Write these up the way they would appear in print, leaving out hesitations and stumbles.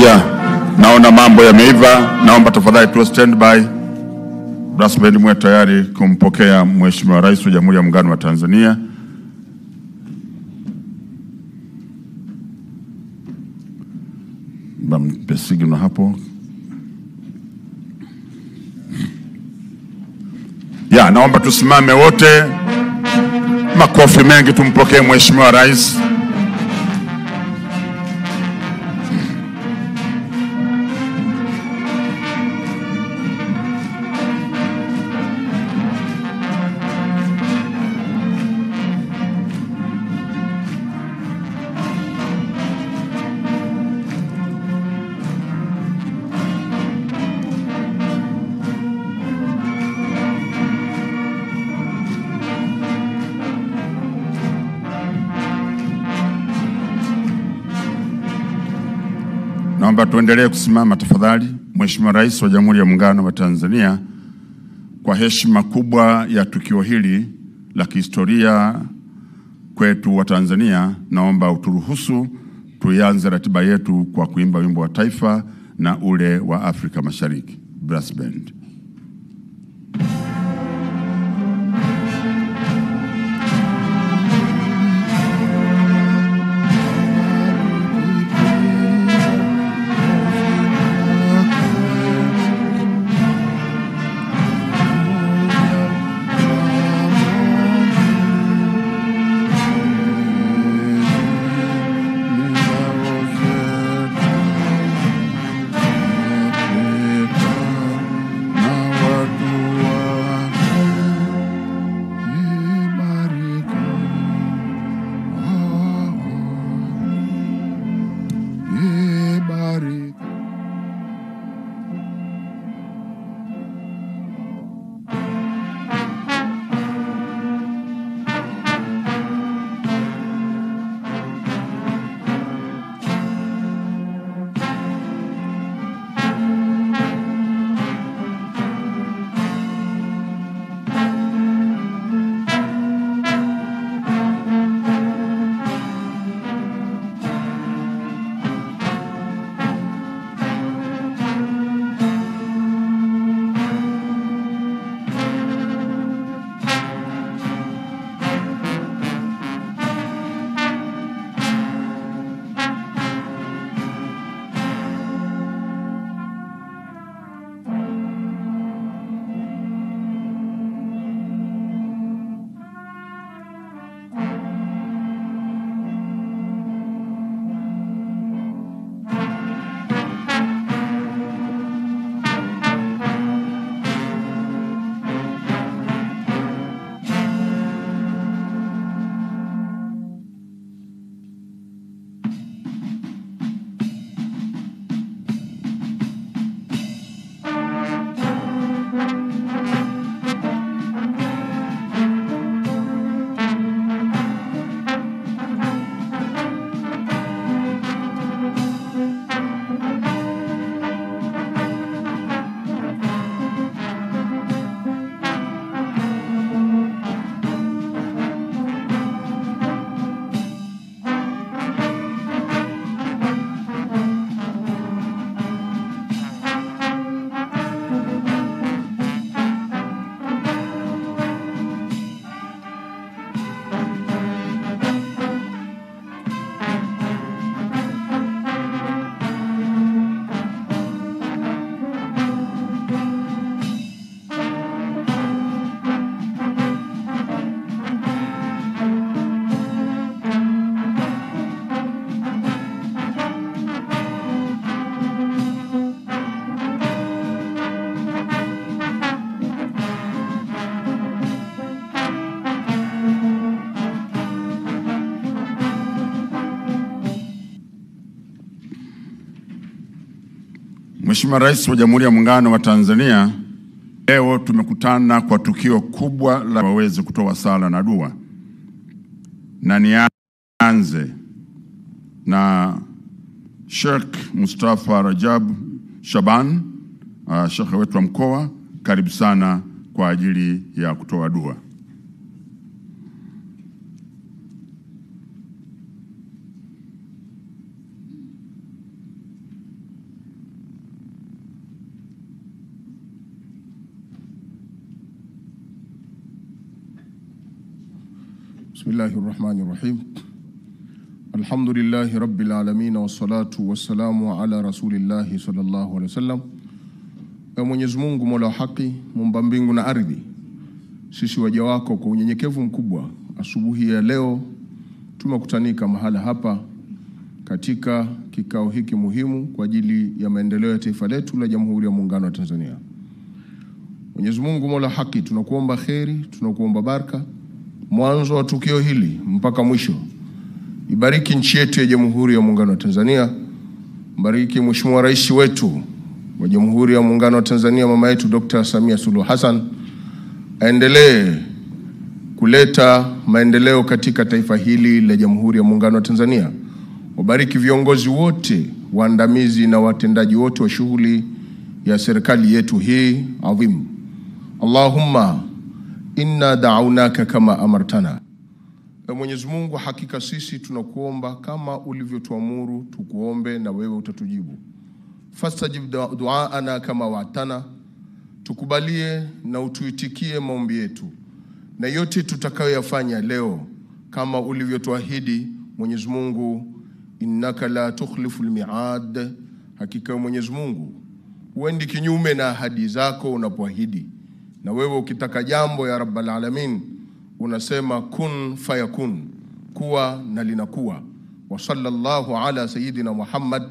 Haya, naona mambo yameiva. Naomba tafadhali tu stand by. Rasmi mwe tayari kumpokea Mheshimiwa Rais wa Jamhuri ya Muungano wa Tanzania. Mpe signal hapo. Ya, naomba tusimame wote. Makofi mengi tumpokee Mheshimiwa Rais. Naomba tuendelee kusimama tafadhali. Mheshimiwa Rais wa Jamhuri ya Muungano wa Tanzania, kwa heshima kubwa ya tukio hili la kihistoria kwetu wa Tanzania, naomba uturuhusu tuanze ratiba yetu kwa kuimba wimbo wa taifa na ule wa Afrika Mashariki. Brass band. Mheshimiwa Rais wa Jamhuri ya Muungano wa Tanzania, leo tumekutana kwa tukio kubwa la waweze kutoa sala na dua. Na nianze na Sheikh Mustafa Rajab Shaban, Sheikh wetu wa mkoa, karibu sana kwa ajili ya kutoa dua. Bismillahirrahmanirrahim. Alhamdulillahi rabbil alamin wassalatu wassalamu ala rasulillahi sallallahu alaihi wasallam. Ewe Mwenyezi Mungu Mola wa haki, muumba mbingu na ardhi, sisi waja wako kwa unyenyekevu mkubwa asubuhi ya leo tumekutanika mahala hapa katika kikao hiki muhimu kwa ajili ya maendeleo ya taifa letu la Jamhuri ya Muungano wa Tanzania. Mwenyezi Mungu Mola wa haki, tunakuomba kheri, tunakuomba baraka mwanzo wa tukio hili mpaka mwisho. Ibariki nchi yetu ya Jamhuri ya Muungano wa Tanzania. Mbariki Mheshimiwa Rais wetu wa Jamhuri ya Muungano wa Tanzania, mama yetu Dr. Samia Suluhu Hassan, aendelee kuleta maendeleo katika taifa hili la Jamhuri ya Muungano wa Tanzania. Wabariki viongozi wote, waandamizi na watendaji wote wa shughuli ya serikali yetu hii adhimu. Allahumma inna da'awnaka kama amartana. Mwenyezi Mungu, hakika sisi tunakuomba kama ulivyotuamuru tukuombe na wewe utatujibu. Fastajib du'aana kama wa'tana, tukubalie na utuitikie maombi yetu. Na yote tutakayoyafanya leo kama ulivyotuahidi Mwenyezi Mungu, innaka la tukhlifu al-mi'ad. Hakika Mwenyezi Mungu huendi kinyume na ahadi zako unapoahidi. Na wewe ukitaka jambo ya Rabbal Alamin unasema kun fayakun, kuwa na linakuwa. Wa sallallahu ala sayyidina Muhammad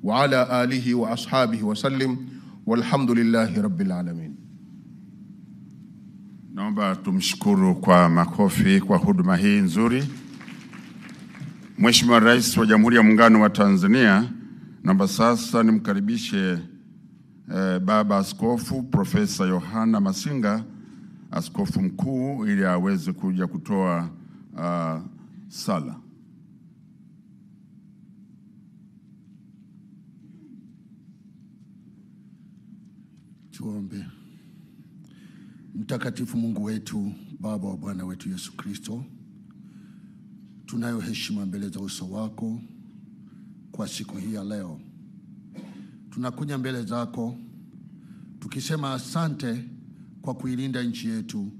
wa ala alihi wa ashabihi wa sallim, walhamdulillahi rabbil alamin. Naomba tumshukuru kwa makofi kwa huduma hii nzuri. Mheshimiwa Rais wa Jamhuri ya Muungano wa Tanzania, naomba sasa nimkaribishe Baba Askofu Profesa Yohana Masinga, Askofu Mkuu, ili aweze kuja kutoa sala. Tuombe. Mtakatifu Mungu wetu, Baba wa Bwana wetu Yesu Kristo, tunayo heshima mbele za uso wako kwa siku hii ya leo. Tunakuja mbele zako tukisema asante kwa kuilinda nchi yetu.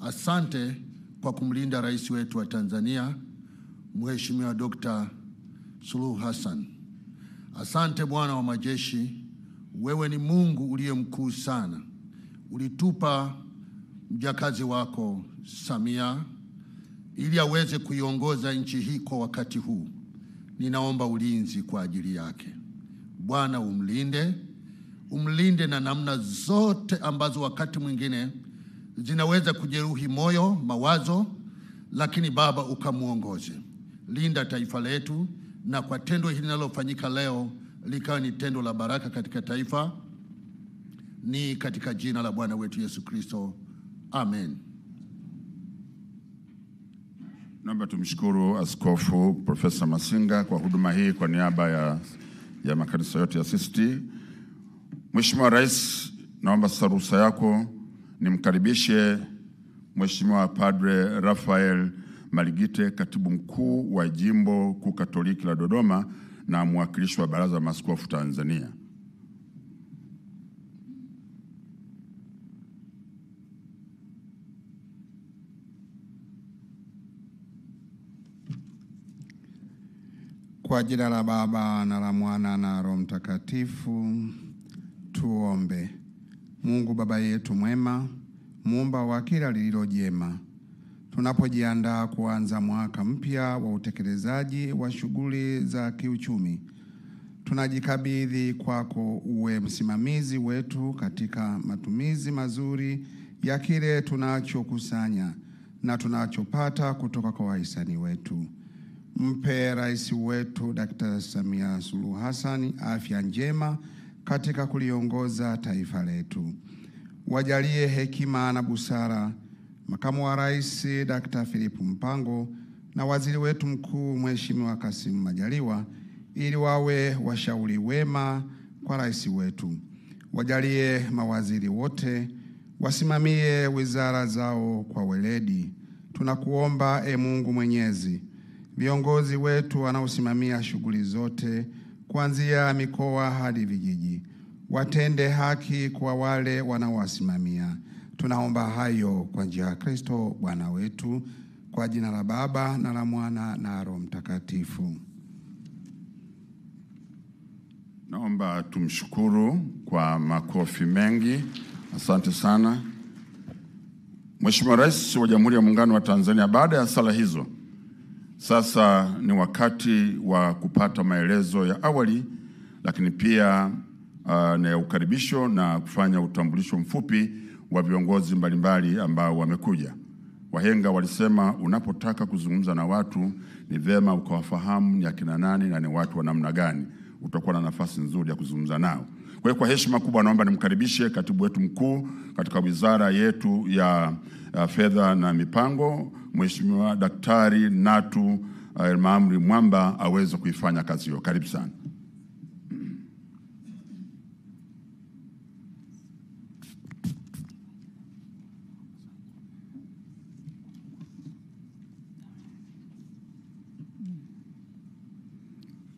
Asante kwa kumlinda Rais wetu wa Tanzania, Mheshimiwa Dr. Suluhu Hassan. Asante Bwana wa majeshi, wewe ni Mungu uliye mkuu sana. Ulitupa mjakazi wako Samia ili aweze kuiongoza nchi hii kwa wakati huu. Ninaomba ulinzi kwa ajili yake. Bwana umlinde na namna zote ambazo wakati mwingine zinaweza kujeruhi moyo, mawazo, lakini Baba ukamuongoze. Linda taifa letu, na kwa tendo hili linalofanyika leo likawa ni tendo la baraka katika taifa. Ni katika jina la Bwana wetu Yesu Kristo. Amen. Naomba tumshukuru Askofu Profesa Masinga kwa huduma hii kwa niaba ya makanisa yote ya CCT. Mheshimiwa Rais, naomba sasa ruhusa yako nimkaribishe Mheshimiwa Padre Rafael Maligite, Katibu Mkuu wa Jimbo Kuu Katoliki la Dodoma na mwakilishi wa Baraza la Maaskofu Tanzania. Kwa jina la Baba na la Mwana na Roho Mtakatifu, tuombe. Mungu Baba yetu mwema, muumba wa kila lililo jema, tunapojiandaa kuanza mwaka mpya wa utekelezaji wa shughuli za kiuchumi, tunajikabidhi kwako uwe msimamizi wetu katika matumizi mazuri ya kile tunachokusanya na tunachopata kutoka kwa wahisani wetu. Mpe Rais wetu Dr. Samia Suluhu Hassan afya njema katika kuliongoza taifa letu. Wajalie hekima na busara Makamu wa Rais Dr. Philip Mpango na Waziri wetu Mkuu Mheshimiwa Kassim Majaliwa, ili wawe washauri wema kwa Rais wetu. Wajalie mawaziri wote wasimamie wizara zao kwa weledi. Tunakuomba Mungu Mwenyezi, viongozi wetu wanaosimamia shughuli zote kuanzia mikoa hadi vijiji watende haki kwa wale wanaowasimamia. Tunaomba hayo kwa njia ya Kristo Bwana wetu. Kwa Kwa jina la Baba na la Mwana na Roho Mtakatifu. Naomba tumshukuru kwa makofi mengi. Asante sana. Mheshimiwa Rais wa Jamhuri ya Muungano wa Tanzania, baada ya sala hizo, sasa ni wakati wa kupata maelezo ya awali, lakini pia na ya ukaribisho na kufanya utambulisho mfupi wa viongozi mbalimbali ambao wamekuja. Wahenga walisema unapotaka kuzungumza na watu ni vyema ukawafahamu ni akina nani na ni watu wa namna gani. Utakuwa na nafasi nzuri ya kuzungumza nao. Kwa hiyo kwa heshima kubwa naomba nimkaribishe katibu wetu mkuu katika wizara yetu ya fedha na mipango, Mheshimiwa Daktari Natu Maamri Mwamba aweze kuifanya kazi hiyo. Karibu sana.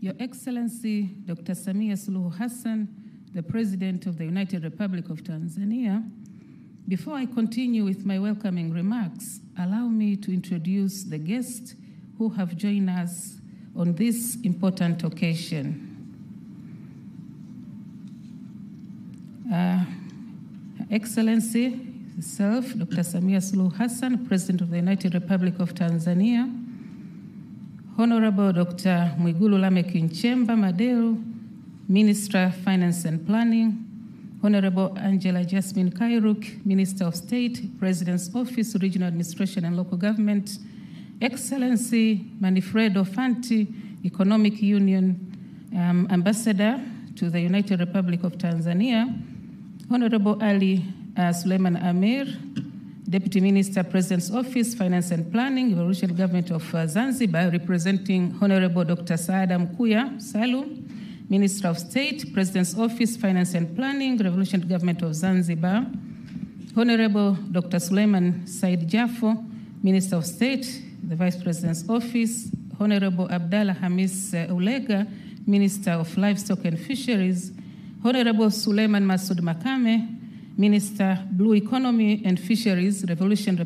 Your Excellency, Dr. Samia Suluhu Hassan, the President of the United Republic of Tanzania, before I continue with my welcoming remarks, allow me to introduce the guests who have joined us on this important occasion. Her Excellency herself, Dr. Samia Suluhu Hassan, President of the United Republic of Tanzania, Honorable Dr. Mwigulu Lameck Nchemba Madelu, Minister of Finance and Planning, Honorable Angela Jasmine Kairuk, Minister of State, President's Office, Regional Administration and Local Government, Excellency Manifredo Fanti, Economic Union Ambassador to the United Republic of Tanzania, Honorable Ali Suleiman Amir, Deputy Minister, President's Office, Finance and Planning, Revolutionary Government of Zanzibar, representing Honorable Dr. Saada Mkuya Salum, Minister of State, President's Office, Finance and Planning, Revolutionary Government of Zanzibar, Honorable Dr. Suleiman Said Jafo, Minister of State, the Vice President's Office, Honorable Abdallah Hamis Ulega, Minister of Livestock and Fisheries, Honorable Suleiman Masoud Makame, Minister, Blue Economy and Fisheries, Revolutionary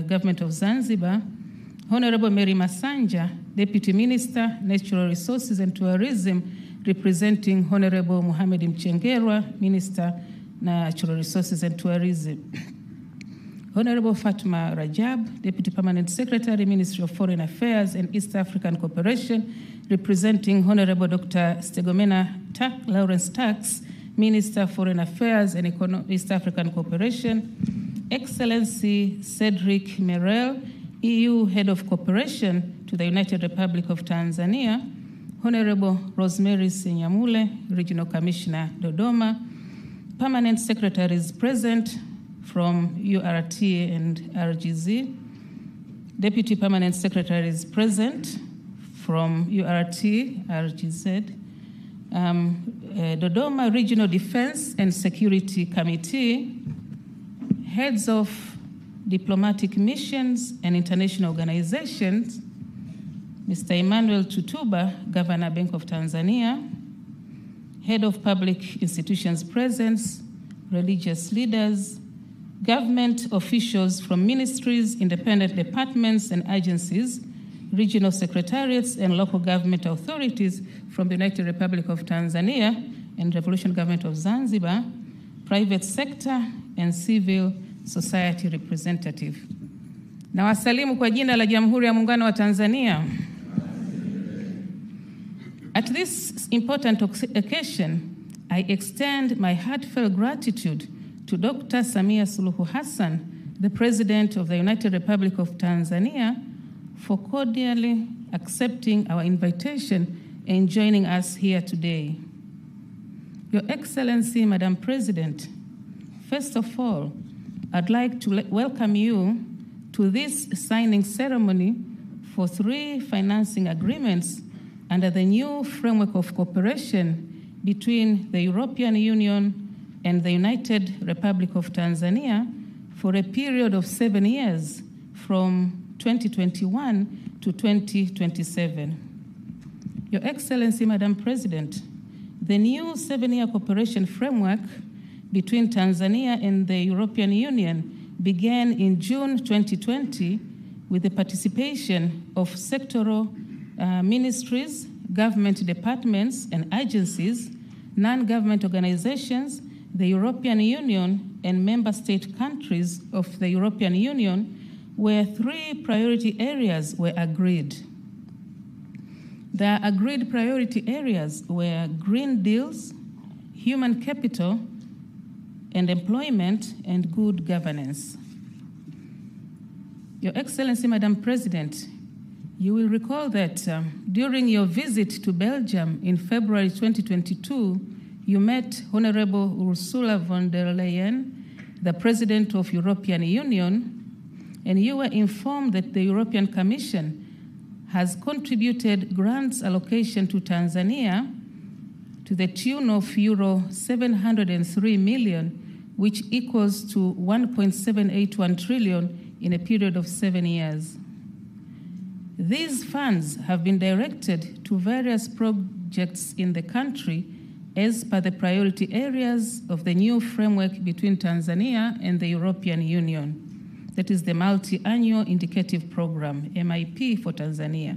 Government of Zanzibar, Honorable Mary Masanja, Deputy Minister, Natural Resources and Tourism, representing Honorable Mohamed Mchengerwa, Minister, Natural Resources and Tourism. Honorable Fatma Rajab, Deputy Permanent Secretary, Ministry of Foreign Affairs and East African Cooperation, representing Honorable Dr. Stegomena Lawrence Tax, Minister of Foreign Affairs and East African Cooperation, Excellency Cedric Merel, EU Head of Cooperation to the United Republic of Tanzania, Honorable Rosemary Senyamule, Regional Commissioner, Dodoma, Permanent Secretaries present from URT and RGZ, Deputy Permanent Secretaries present from URT, RGZ, Dodoma Regional Defense and Security Committee, heads of diplomatic missions and international organizations, Mr. Emmanuel Tutuba, Governor, Bank of Tanzania, head of public institutions presence, religious leaders, government officials from ministries, independent departments and agencies, regional secretariats and local government authorities from the United Republic of Tanzania and Revolutionary Government of Zanzibar, private sector and civil society representative. Na wasalimu kwa jina la Jamhuri ya Muungano wa Tanzania. At this important occasion, I extend my heartfelt gratitude to Dr. Samia Suluhu Hassan, the President of the United Republic of Tanzania, for cordially accepting our invitation and joining us here today. Your Excellency, Madam President, first of all, I'd like to welcome you to this signing ceremony for 3 financing agreements under the new framework of cooperation between the European Union and the United Republic of Tanzania for a period of 7 years from 2021 to 2027. Your Excellency, Madam President, the new 7-year cooperation framework between Tanzania and the European Union began in June 2020 with the participation of sectoral ministries, government departments and agencies, non-government organizations, the European Union, and member state countries of the European Union, where 3 priority areas were agreed. The agreed priority areas were green deals, human capital, and employment and good governance. Your Excellency, Madam President, you will recall that during your visit to Belgium in February 2022, you met Honorable Ursula von der Leyen, the President of European Union, and you were informed that the European Commission has contributed grants allocation to Tanzania to the tune of euro 703 million, which equals to 1.781 trillion in a period of 7 years. These funds have been directed to various projects in the country as per the priority areas of the new framework between Tanzania and the European Union. That is the Multi-Annual Indicative Program, MIP, for Tanzania.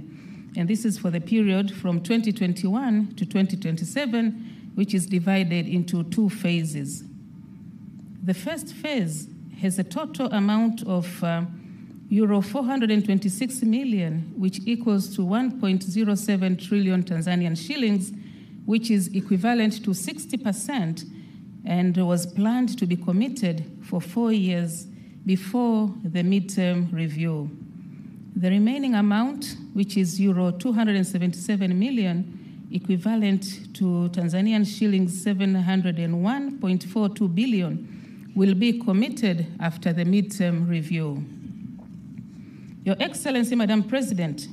And this is for the period from 2021 to 2027, which is divided into 2 phases. The first phase has a total amount of euro 426 million, which equals to 1.07 trillion Tanzanian shillings, which is equivalent to 60%, and was planned to be committed for 4 years before the midterm review. The remaining amount, which is euro 277 million, equivalent to Tanzanian shillings 701.42 billion, will be committed after the midterm review. Your Excellency, Madam President,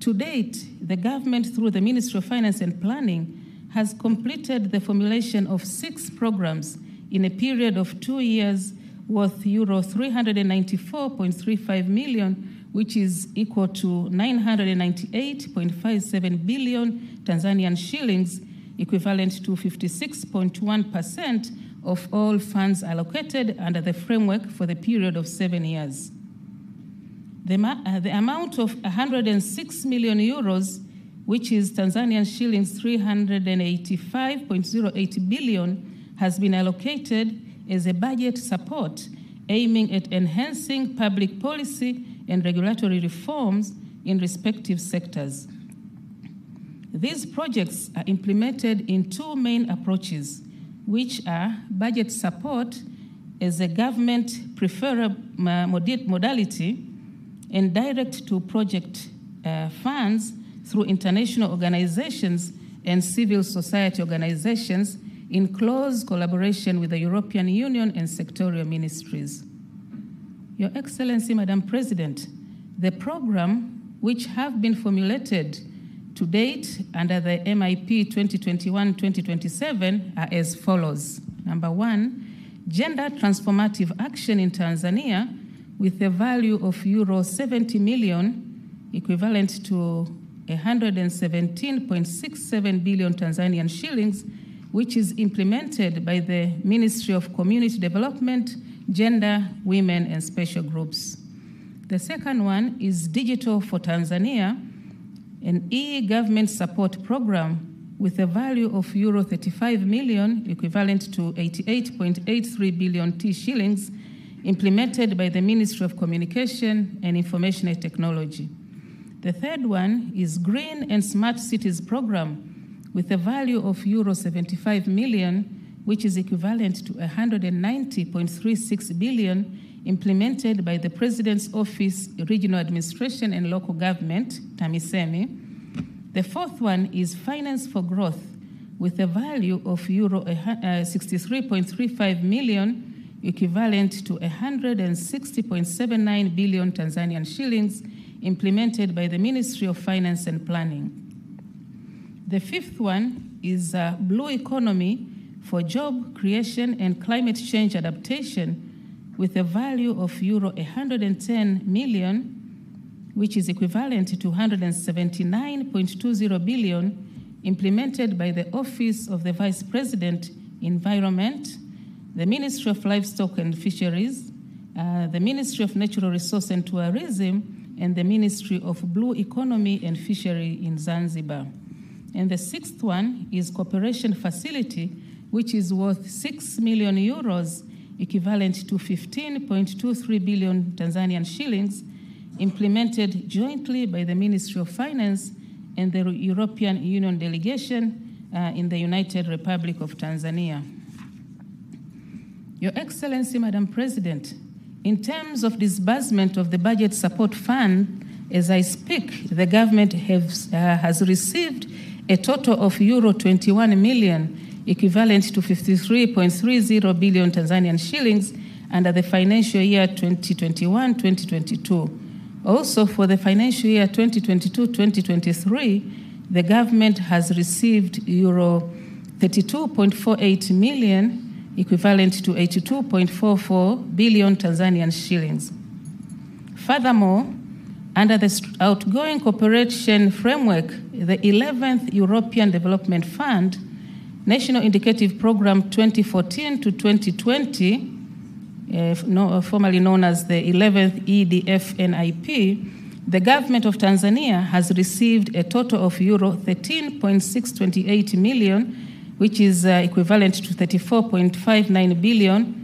to date, the government, through the Ministry of Finance and Planning, has completed the formulation of 6 programs in a period of 2 years worth euro 394.35 million, which is equal to 998.57 billion Tanzanian shillings, equivalent to 56.1% of all funds allocated under the framework for the period of 7 years. The amount of 106 million euros, which is Tanzanian shillings 385.08 billion, has been allocated as a budget support aiming at enhancing public policy and regulatory reforms in respective sectors. These projects are implemented in 2 main approaches, which are budget support as a government preferred modality and direct to project funds through international organizations and civil society organizations in close collaboration with the European Union and sectorial ministries. Your Excellency, Madam President, the program which have been formulated to date under the MIP 2021-2027 are as follows. Number 1, gender transformative action in Tanzania with a value of euro 70 million, equivalent to 117.67 billion Tanzanian shillings, which is implemented by the Ministry of Community Development, Gender, Women, and Special Groups. The second one is Digital for Tanzania, an e-government support program with a value of euro 35 million, equivalent to 88.83 billion T shillings, implemented by the Ministry of Communication and Information Technology. The third one is Green and Smart Cities program with a value of euro 75 million, which is equivalent to 190.36 billion, implemented by the President's Office, Regional Administration and Local Government, TAMISEMI. The fourth one is Finance for Growth with a value of euro 63.35 million, equivalent to 160.79 billion Tanzanian shillings, implemented by the Ministry of Finance and Planning. The fifth one is Blue Economy for Job Creation and Climate Change Adaptation with a value of euro 110 million, which is equivalent to 179.20 billion, implemented by the Office of the Vice President, Environment, the Ministry of Livestock and Fisheries, the Ministry of Natural Resources and Tourism, and the Ministry of Blue Economy and Fishery in Zanzibar. And the sixth one is cooperation facility, which is worth 6 million euros, equivalent to 15.23 billion Tanzanian shillings, implemented jointly by the Ministry of Finance and the European Union delegation in the United Republic of Tanzania. Your Excellency, Madam President, in terms of disbursement of the Budget Support Fund, as I speak, the government has received a total of euro 21 million, equivalent to 53.30 billion Tanzanian shillings under the financial year 2021-2022. Also, for the financial year 2022-2023, the government has received euro 32.48 million, equivalent to 82.44 billion Tanzanian shillings. Furthermore, under the outgoing cooperation framework, the 11th European Development Fund, National Indicative Program 2014 to 2020, formerly known as the 11th EDF NIP, the government of Tanzania has received a total of euro 13.628 million, which is equivalent to 34.59 billion,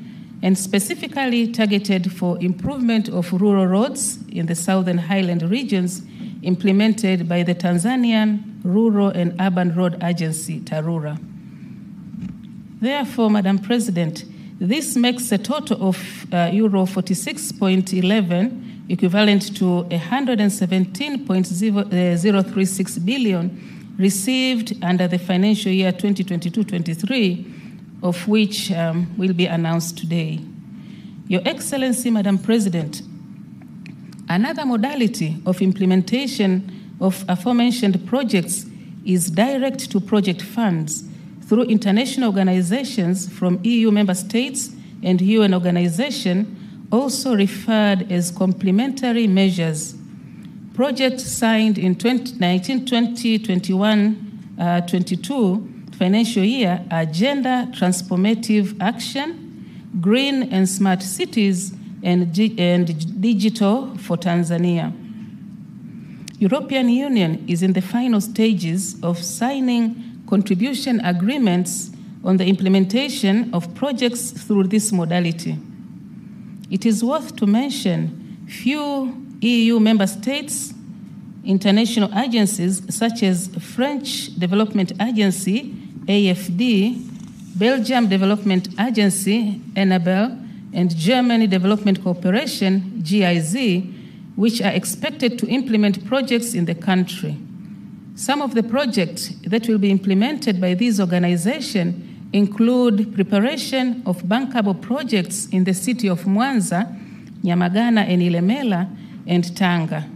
and specifically targeted for improvement of rural roads in the Southern Highland regions, implemented by the Tanzanian Rural and Urban Road Agency, TARURA. Therefore, Madam President, this makes a total of euro 46.11, equivalent to 117.036 billion, received under the financial year 2022-23, of which will be announced today. Your Excellency, Madam President, another modality of implementation of aforementioned projects is direct to project funds through international organizations from EU member states and UN organization, also referred as complementary measures. Projects signed in 2019, 20, 21, 22 financial year are Gender Transformative Action, Green and Smart Cities, and Digital for Tanzania. European Union is in the final stages of signing contribution agreements on the implementation of projects through this modality. It is worth to mention few EU member states, international agencies such as French Development Agency, AFD, Belgium Development Agency, ENABEL, and Germany Development Cooperation, GIZ, which are expected to implement projects in the country. Some of the projects that will be implemented by these organizations include preparation of bankable projects in the city of Mwanzo, Nyamagana, and Ilemela, and Tanga.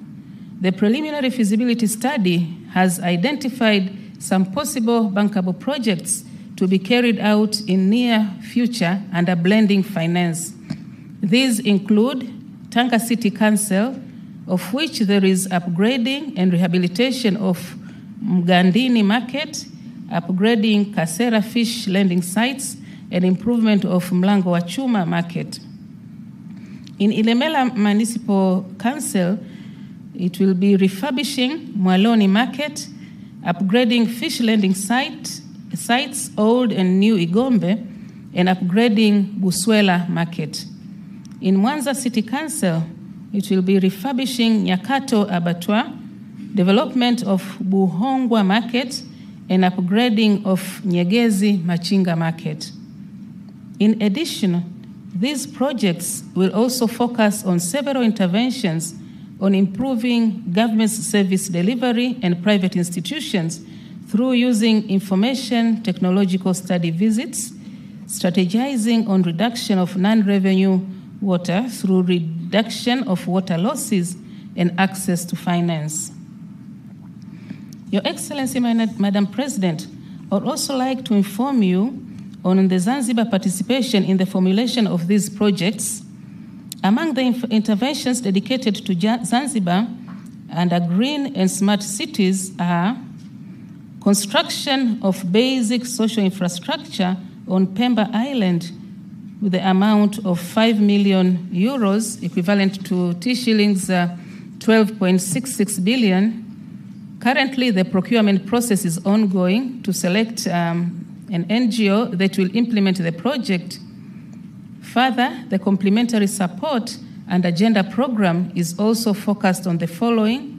The preliminary feasibility study has identified some possible bankable projects to be carried out in near future under blending finance. These include Tanga City Council, of which there is upgrading and rehabilitation of Mgandini Market, upgrading Kasera fish landing sites, and improvement of Mlango wa Chuma Market. In Ilemela Municipal Council, it will be refurbishing Mwaloni Market, upgrading fish landing sites, Old and New Igombe, and upgrading Buswela Market. In Mwanza City Council, it will be refurbishing Nyakato Abattoir, development of Buhongwa Market, and upgrading of Nyegezi Machinga Market. In addition, these projects will also focus on several interventions on improving government service delivery and private institutions through using information technological study visits, strategizing on reduction of non-revenue water through reduction of water losses, and access to finance. Your Excellency, Madam President, I would also like to inform you on the Zanzibar participation in the formulation of these projects. Among the interventions dedicated to Zanzibar under green and smart cities are construction of basic social infrastructure on Pemba Island with the amount of 5 million euros, equivalent to T shillings 12.66 billion. Currently, the procurement process is ongoing to select an NGO that will implement the project. Further, the complementary support and agenda program is also focused on the following.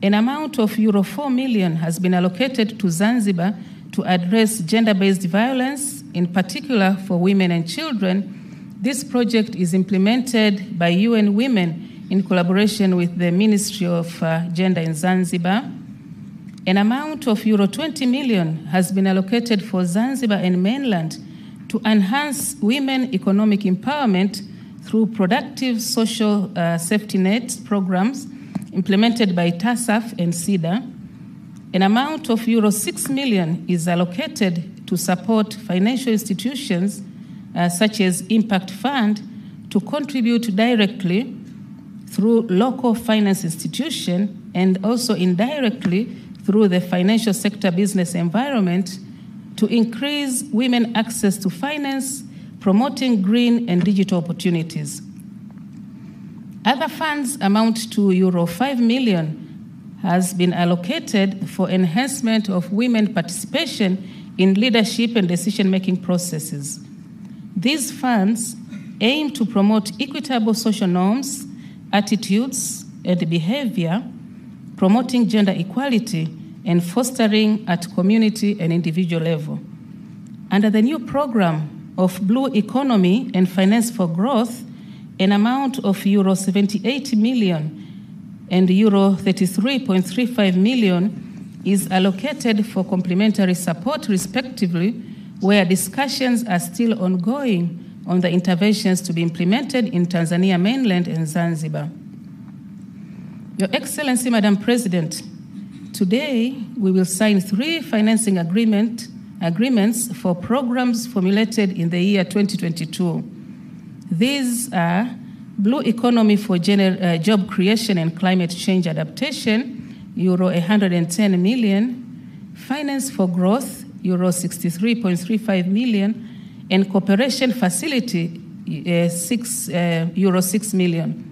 An amount of euro 4 million has been allocated to Zanzibar to address gender-based violence, in particular for women and children. This project is implemented by UN Women in collaboration with the Ministry of Gender in Zanzibar. An amount of euro 20 million has been allocated for Zanzibar and mainland to enhance women economic empowerment through productive social safety net programs implemented by TASAF and SIDA. An amount of euro 6 million is allocated to support financial institutions such as Impact Fund to contribute directly through local finance institution and also indirectly through the financial sector business environment to increase women access to finance, promoting green and digital opportunities. Other funds amount to euro 5 million has been allocated for enhancement of women participation in leadership and decision-making processes. These funds aim to promote equitable social norms, attitudes, and behavior, promoting gender equality and fostering at community and individual level. Under the new program of Blue Economy and Finance for Growth, an amount of euro 78 million and euro 33.35 million is allocated for complementary support respectively, where discussions are still ongoing on the interventions to be implemented in Tanzania mainland and Zanzibar. Your Excellency, Madam President, today we will sign 3 financing agreements for programs formulated in the year 2022. These are Blue Economy for Job Creation and Climate Change Adaptation, euro 110 million, Finance for Growth, euro 63.35 million, and Cooperation Facility, euro 6 million.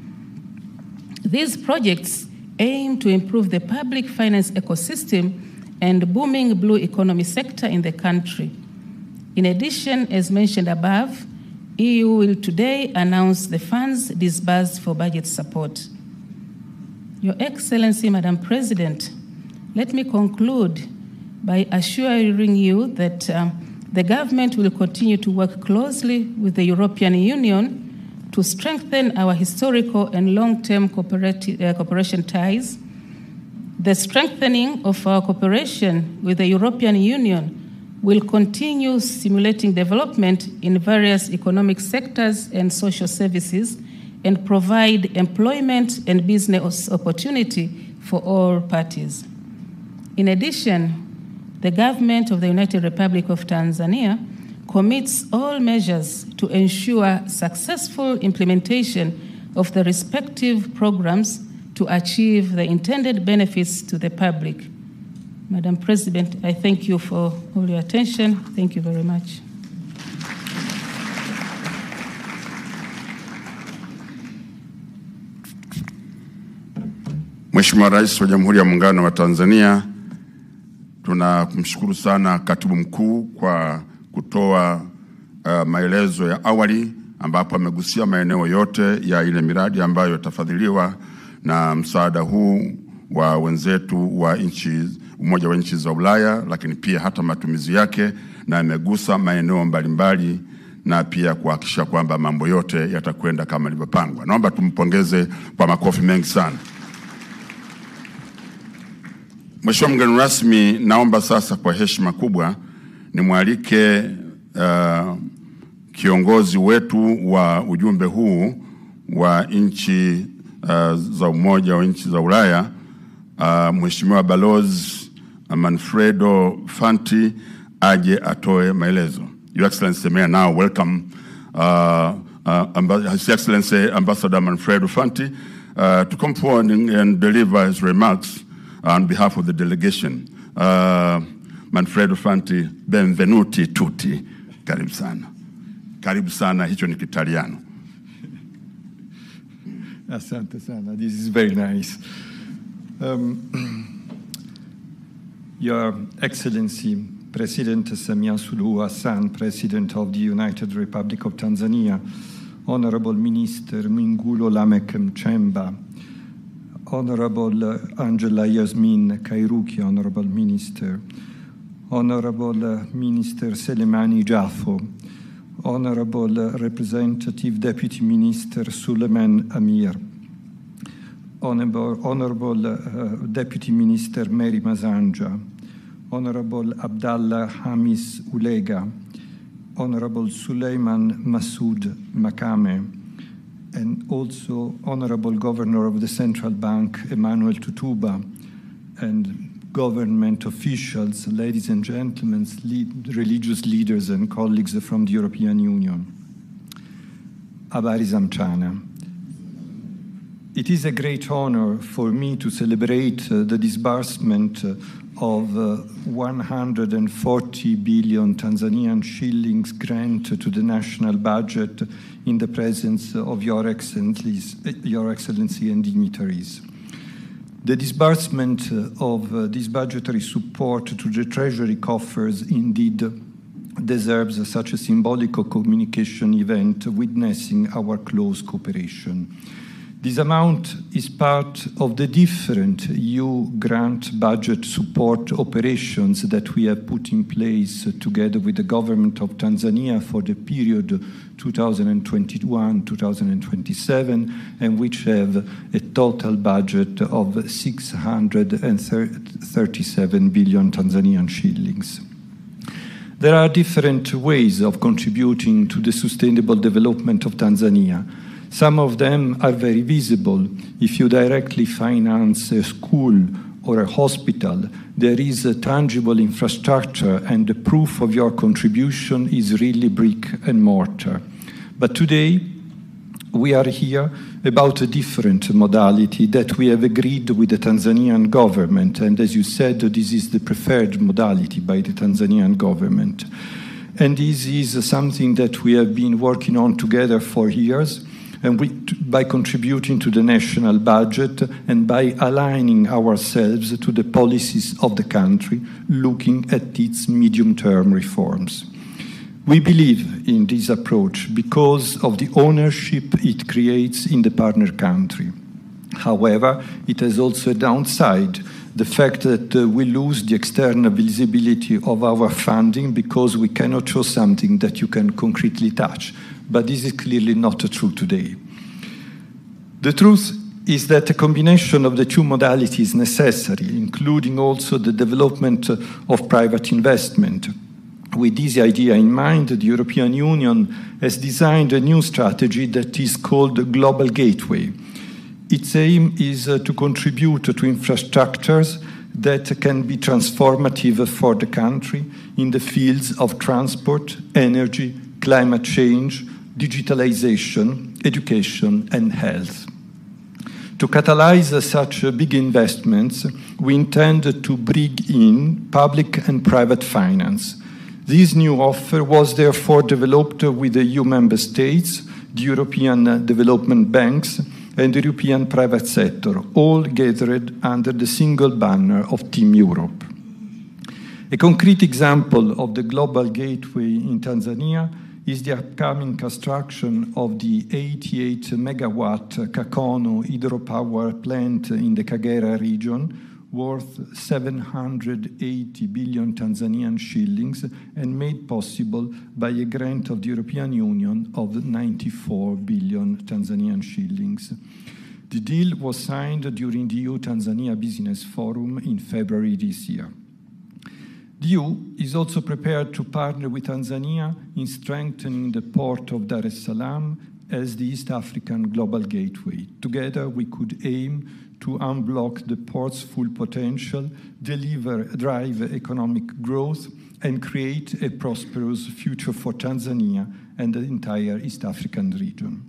These projects aim to improve the public finance ecosystem and booming blue economy sector in the country. In addition, as mentioned above, EU will today announce the funds disbursed for budget support. Your Excellency, Madam President, let me conclude by assuring you that the government will continue to work closely with the European Union to strengthen our historical and long-term cooperation ties. The strengthening of our cooperation with the European Union will continue stimulating development in various economic sectors and social services and provide employment and business opportunity for all parties. In addition, the government of the United Republic of Tanzania commits all measures to ensure successful implementation of the respective programs to achieve the intended benefits to the public. Madam President, I thank you for all your attention. Thank you very much. Mheshimiwa Rais wa Jamhuri ya Muungano wa Tanzania, tunamshukuru sana Katibu Mkuu kwa kutoa maelezo ya awali ambapo amegusia maeneo yote ya ile miradi ambayo yatafadhiliwa na msaada huu wa wenzetu wa Umoja wa nchi za Ulaya, lakini pia hata matumizi yake, na amegusa maeneo mbalimbali na pia kuhakikisha kwamba mambo yote yatakwenda kama ilivyopangwa. Naomba tumpongeze kwa makofi mengi sana. Mheshimiwa mgeni rasmi, naomba sasa kwa heshima kubwa nimwalike kiongozi wetu wa ujumbe huu wa nchi za Umoja wa nchi za Ulaya, Mheshimiwa Balozi Manfredo Fanti aje atoe maelezo. Your Excellency, may I now welcome His Excellency Ambassador Manfredo Fanti to come forward and deliver his remarks on behalf of the delegation. Manfredo Fanti, benvenuti tutti. Karibu sana. Karibu sana, hicho ni Kitaliano. Asante sana. This is very nice. Your Excellency, President Samia Suluhu Hassan, President of the United Republic of Tanzania, Honorable Minister Mwigulu Lameck Nchemba, Honorable Angela Yasmin Kairuki, Honorable Minister, Honorable Minister Selemani Jaffo, Honorable Representative Deputy Minister Suleiman Amir, Honorable Deputy Minister Mary Masanja, Honorable Abdallah Hamis Ulega, Honorable Suleiman Masoud Makame, and also Honorable Governor of the Central Bank, Emmanuel Tutuba, and government officials, ladies and gentlemen, religious leaders and colleagues from the European Union. Habari za mchana. It is a great honor for me to celebrate the disbursement of 140 billion Tanzanian shillings grant to the national budget in the presence of Your Excellency and dignitaries. The disbursement of this budgetary support to the Treasury coffers indeed deserves such a symbolic communication event witnessing our close cooperation. This amount is part of the different EU grant budget support operations that we have put in place together with the government of Tanzania for the period 2021-2027, and which have a total budget of 637 billion Tanzanian shillings. There are different ways of contributing to the sustainable development of Tanzania. Some of them are very visible. If you directly finance a school or a hospital, there is a tangible infrastructure, and the proof of your contribution is really brick and mortar. But today, we are here about a different modality that we have agreed with the Tanzanian government. And as you said, this is the preferred modality by the Tanzanian government. And this is something that we have been working on together for years. And by contributing to the national budget and by aligning ourselves to the policies of the country, looking at its medium-term reforms. We believe in this approach because of the ownership it creates in the partner country. However, it has also a downside, the fact that we lose the external visibility of our funding because we cannot show something that you can concretely touch. But this is clearly not true today. The truth is that a combination of the two modalities is necessary, including also the development of private investment. With this idea in mind, the European Union has designed a new strategy that is called the Global Gateway. Its aim is to contribute to infrastructures that can be transformative for the country in the fields of transport, energy, climate change, digitalization, education, and health. To catalyze such big investments, we intend to bring in public and private finance. This new offer was therefore developed with the EU member states, the European development banks, and the European private sector, all gathered under the single banner of Team Europe. A concrete example of the Global Gateway in Tanzania is the upcoming construction of the 88-megawatt Kakono hydropower plant in the Kagera region, worth 780 billion Tanzanian shillings and made possible by a grant of the European Union of 94 billion Tanzanian shillings. The deal was signed during the EU-Tanzania Business Forum in February this year. The EU is also prepared to partner with Tanzania in strengthening the port of Dar es Salaam as the East African Global Gateway. Together, we could aim to unblock the port's full potential, drive economic growth, and create a prosperous future for Tanzania and the entire East African region.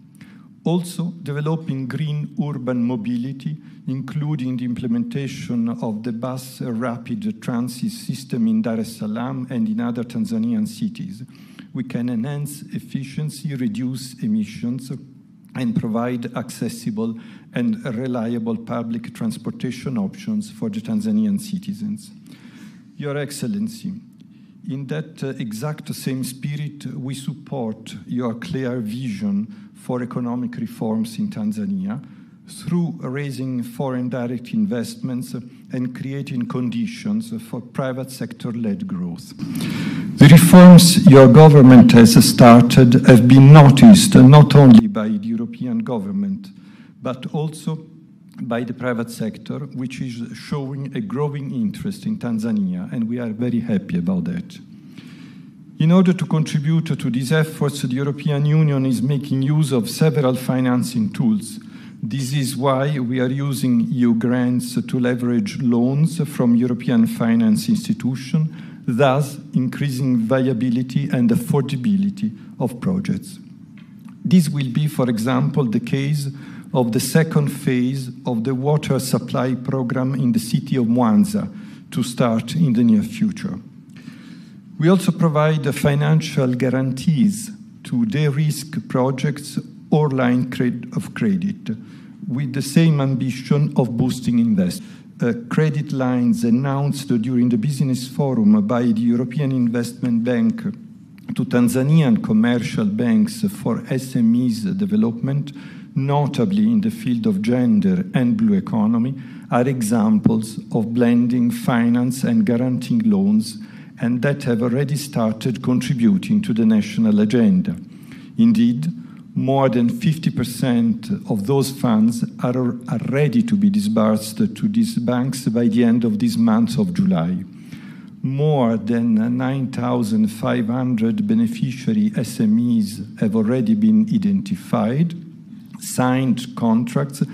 Also, developing green urban mobility, including the implementation of the bus rapid transit system in Dar es Salaam and in other Tanzanian cities. We can enhance efficiency, reduce emissions, and provide accessible and reliable public transportation options for the Tanzanian citizens. Your Excellency, in that exact same spirit, we support your clear vision for economic reforms in Tanzania through raising foreign direct investments and creating conditions for private sector-led growth. The reforms your government has started have been noticed not only by the European government, but also by the private sector, which is showing a growing interest in Tanzania, and we are very happy about that. In order to contribute to these efforts, the European Union is making use of several financing tools. This is why we are using EU grants to leverage loans from European finance institutions, thus increasing viability and affordability of projects. This will be, for example, the case of the second phase of the water supply program in the city of Mwanzo to start in the near future. We also provide financial guarantees to de-risk projects or line of credit with the same ambition of boosting investment. Credit lines announced during the business forum by the European Investment Bank to Tanzanian commercial banks for SMEs development, notably in the field of gender and blue economy, are examples of blending finance and guaranteeing loans, and that have already started contributing to the national agenda. Indeed, more than 50% of those funds are ready to be disbursed to these banks by the end of this month of July. More than 9,500 beneficiary SMEs have already been identified, signed contracts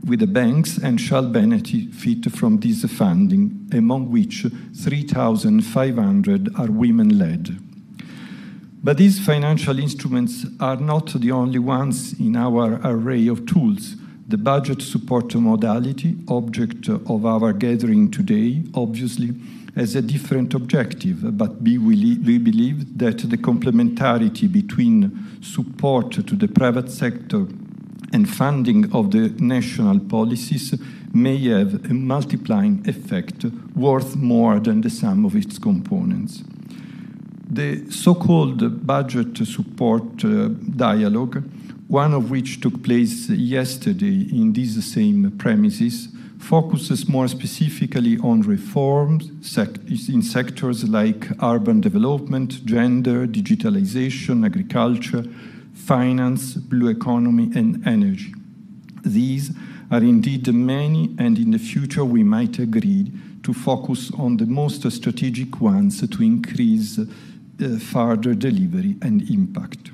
with the banks, and shall benefit from this funding, among which 3,500 are women-led. But these financial instruments are not the only ones in our array of tools. The budget support modality, object of our gathering today, obviously has a different objective, but we believe that the complementarity between support to the private sector and funding of the national policies may have a multiplying effect worth more than the sum of its components. The so-called budget support dialogue, one of which took place yesterday in these same premises, focuses more specifically on reforms in sectors like urban development, gender, digitalization, agriculture, finance, blue economy, and energy. These are indeed many, and in the future we might agree to focus on the most strategic ones to increase further delivery and impact.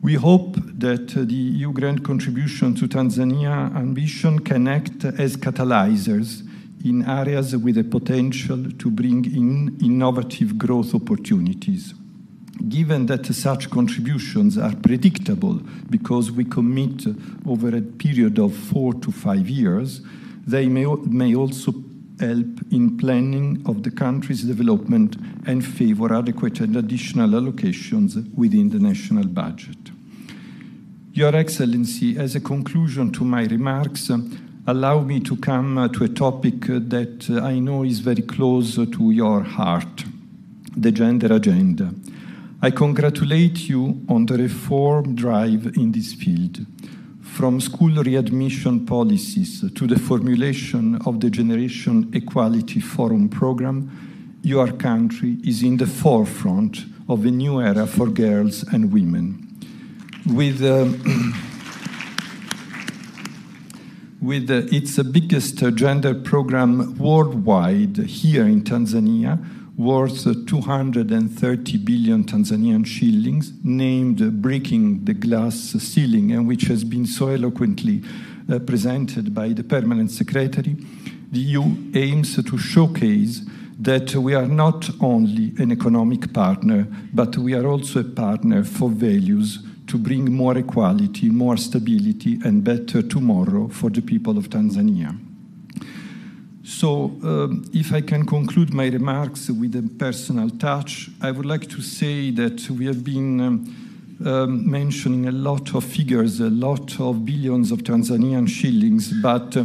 We hope that the EU grant contribution to Tanzania ambition can act as catalyzers in areas with the potential to bring in innovative growth opportunities. Given that such contributions are predictable because we commit over a period of 4 to 5 years, they may also help in planning of the country's development and favor adequate and additional allocations within the national budget. Your Excellency, as a conclusion to my remarks, allow me to come to a topic that I know is very close to your heart, the gender agenda. I congratulate you on the reform drive in this field. From school readmission policies to the formulation of the Generation Equality Forum program, your country is in the forefront of a new era for girls and women. With its biggest gender program worldwide here in Tanzania, worth 230 billion Tanzanian shillings, named Breaking the Glass Ceiling, and which has been so eloquently presented by the Permanent Secretary, the EU aims to showcase that we are not only an economic partner, but we are also a partner for values to bring more equality, more stability, and better tomorrow for the people of Tanzania. So, if I can conclude my remarks with a personal touch, I would like to say that we have been mentioning a lot of figures, a lot of billions of Tanzanian shillings, but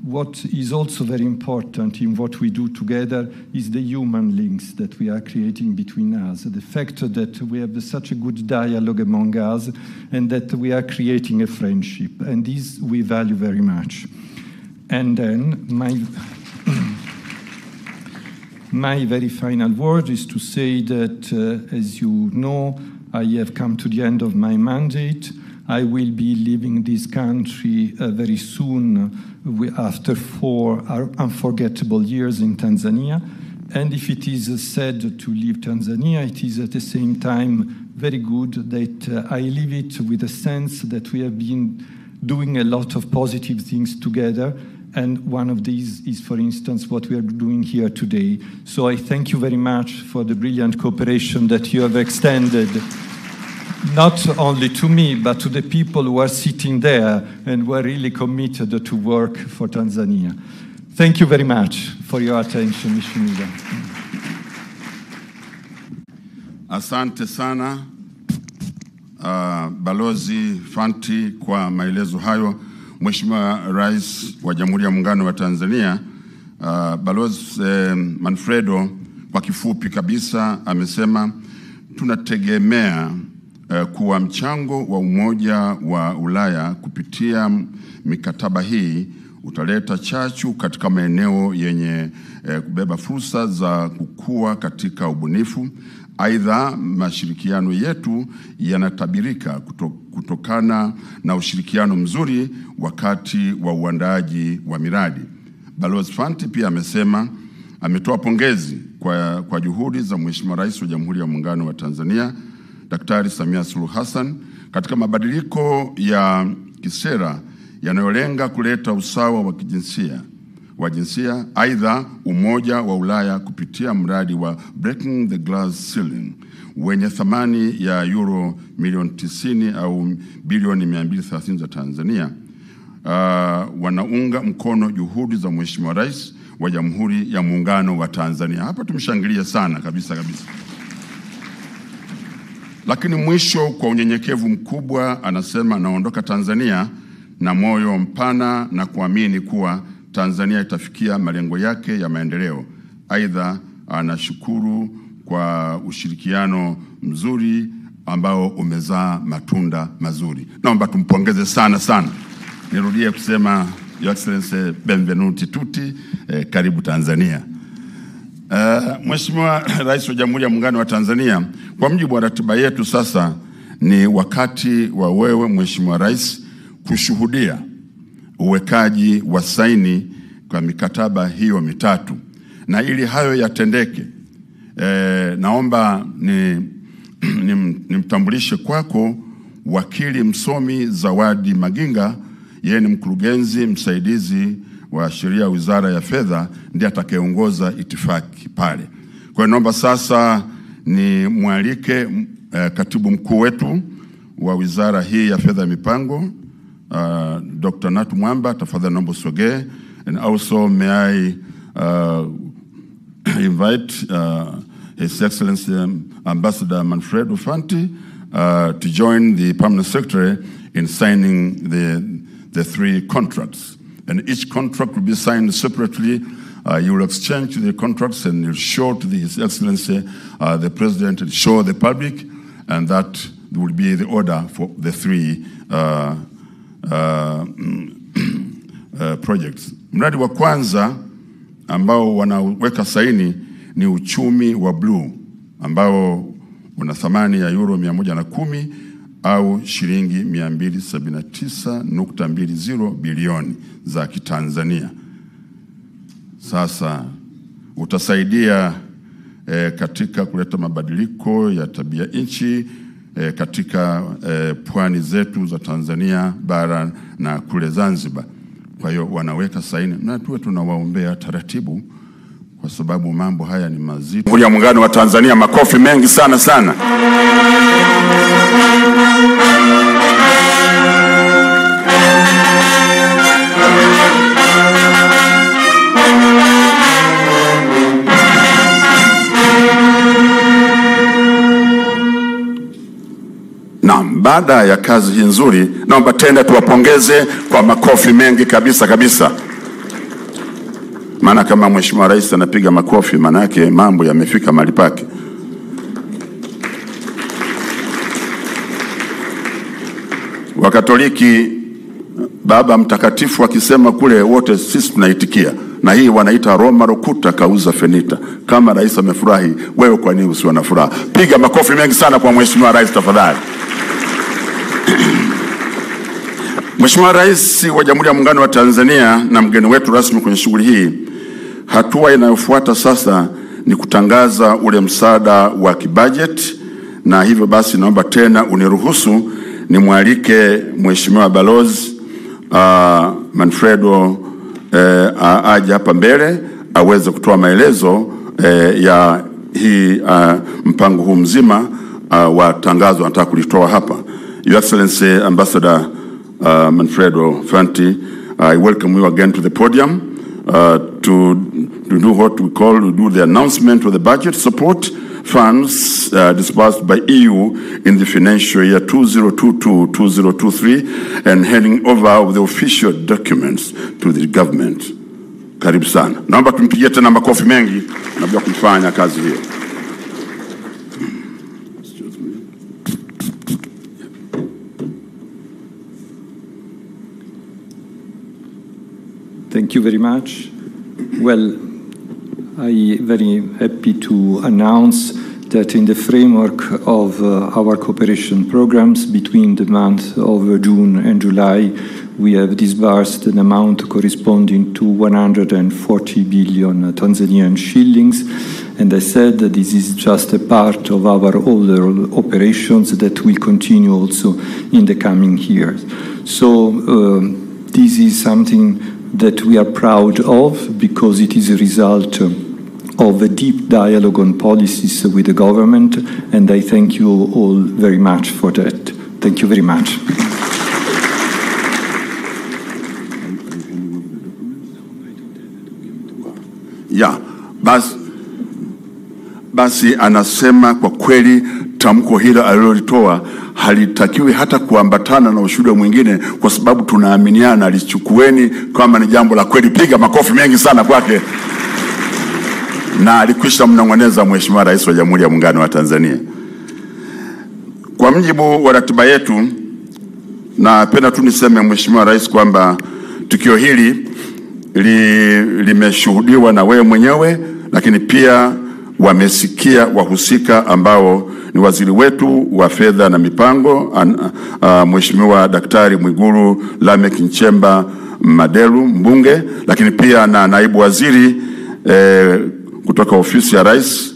what is also very important in what we do together is the human links that we are creating between us. The fact that we have such a good dialogue among us and that we are creating a friendship. And this we value very much. And then my very final word is to say that, as you know, I have come to the end of my mandate. I will be leaving this country very soon after 4 unforgettable years in Tanzania. And if it is sad to leave Tanzania, it is at the same time very good that I leave it with a sense that we have been doing a lot of positive things together. And one of these is, for instance, what we are doing here today. So I thank you very much for the brilliant cooperation that you have extended, not only to me, but to the people who are sitting there and who are really committed to work for Tanzania. Thank you very much for your attention, Mheshimiwa. Asante sana Balozi Fanti kwa maelezo hayo. Mheshimiwa Rais wa Jamhuri ya Muungano wa Tanzania, Balozi Manfredo kwa kifupi kabisa amesema tunategemea kuwa mchango wa Umoja wa Ulaya kupitia mikataba hii utaleta chachu katika maeneo yenye kubeba fursa za kukua katika ubunifu. Aidha, mashirikiano yetu yanatabirika kutokana na ushirikiano mzuri wakati wa uandaaji wa miradi. Balozi Fanti pia amesema ametoa pongezi kwa juhudi za Mheshimiwa Rais wa Jamhuri ya Muungano wa Tanzania Daktari Samia Suluhu Hassan katika mabadiliko ya kisera yanayolenga kuleta usawa wa jinsia. Aidha, Umoja wa Ulaya kupitia mradi wa Breaking the Glass Ceiling wenye thamani ya euro milioni 90 au bilioni 230 za Tanzania wanaunga mkono juhudi za Mheshimiwa Rais wa Jamhuri ya Muungano wa Tanzania. Hapa tumshangilia sana kabisa. Lakini mwisho, kwa unyenyekevu mkubwa, anasema anaondoka Tanzania na moyo mpana na kuamini kuwa Tanzania itafikia malengo yake ya maendeleo. Aidha, anashukuru kwa ushirikiano mzuri ambao umezaa matunda mazuri. Naomba tumpongeze sana. Nirudie kusema Your Excellency, benvenuti tutti, karibu Tanzania. Mheshimiwa Rais wa Jamhuri ya Muungano wa Tanzania, kwa mujibu wa ratiba yetu sasa ni wakati wa wewe Mheshimiwa Rais kushuhudia uwekaji wa saini kwa mikataba hiyo mitatu. Na ili hayo yatendeke, naomba nimtambulishe kwako wakili msomi Zawadi Maginga. Yeye ni mkurugenzi msaidizi wa sheria Wizara ya Fedha, ndiye atakayeongoza itifaki pale. Kwa hiyo naomba sasa ni mwalike katibu mkuu wetu wa wizara hii ya fedha mipango, Dr. Natu Mwamba, tafadhali naomba usogee. And also may I invite His Excellency Ambassador Manfredo Fanti to join the Permanent Secretary in signing the 3 contracts. And each contract will be signed separately. You will exchange the contracts and you'll show to His Excellency the President and show the public, and that will be the order for the 3 projects. Mradi wa kwanza ambao wanaweka saini ni uchumi wa blue, ambao una thamani ya euro 110 au shilingi 279.20 bilioni za Kitanzania. Sasa utasaidia katika kuleta mabadiliko ya tabia nchi katika pwani zetu za Tanzania bara na kule Zanzibar. Kwa hiyo wanaweka saini na tuwe tunawaombea taratibu, kwa sababu mambo haya ni mazito. Jamhuri ya Muungano wa Tanzania, makofi mengi sana. Naam, baada ya kazi hii nzuri, naomba tena tuwapongeze kwa makofi mengi kabisa kabisa. Maana kama Mheshimiwa Rais anapiga makofi, maana yake mambo yamefika mahali pake. Wakatoliki Baba Mtakatifu akisema kule wote sisi tunaitikia, na hii wanaita Roma rokuta kauza fenita. Kama rais amefurahi, wewe kwa nini usiwe na furaha? Piga makofi mengi sana kwa Mheshimiwa Rais tafadhali. Mheshimiwa Rais wa Jamhuri ya Muungano wa Tanzania na mgeni wetu rasmi kwenye shughuli hii, hatua inayofuata sasa ni kutangaza ule msaada wa kibajeti, na hivyo basi naomba tena uniruhusu nimwalike Mheshimiwa Balozi Manfredo aje hapa mbele aweze kutoa maelezo ya hii mpango huu mzima wa tangazo nataka kulitoa hapa. Your Excellency Ambassador Manfredo Fanti, I welcome you again to the podium to do what we call to do the announcement of the budget support funds disbursed by EU in the financial year 2022-2023 and handing over of the official documents to the government. Karibu sana. Naomba tumpigie tena makofi mengi na bila kufanya kazi hiyo. Thank you very much. Well, I'm very happy to announce that in the framework of our cooperation programs between the months of June and July, we have disbursed an amount corresponding to 140 billion Tanzanian shillings. And I said that this is just a part of our other operations that will continue also in the coming years. So this is something that we are proud of because it is a result of a deep dialogue on policies with the government, and I thank you all very much for that. Thank you very much. Yeah, basi anasema kwa kweli tamko hilo alilolitoa halitakiwi hata kuambatana na ushuhuda mwingine, kwa sababu tunaaminiana. Alichukueni kama ni jambo la kweli. Piga makofi mengi sana kwake. Na alikwisha mnong'oneza Mheshimiwa Rais wa Jamhuri ya Muungano wa Tanzania. Kwa mjibu wa ratiba yetu, napenda tu niseme Mheshimiwa Rais kwamba tukio hili limeshuhudiwa na wewe mwenyewe, lakini pia wamesikia wahusika ambao ni waziri wetu wa fedha na mipango Mheshimiwa Daktari Mwigulu Lameck Nchemba Madelu mbunge, lakini pia na naibu waziri kutoka ofisi ya Rais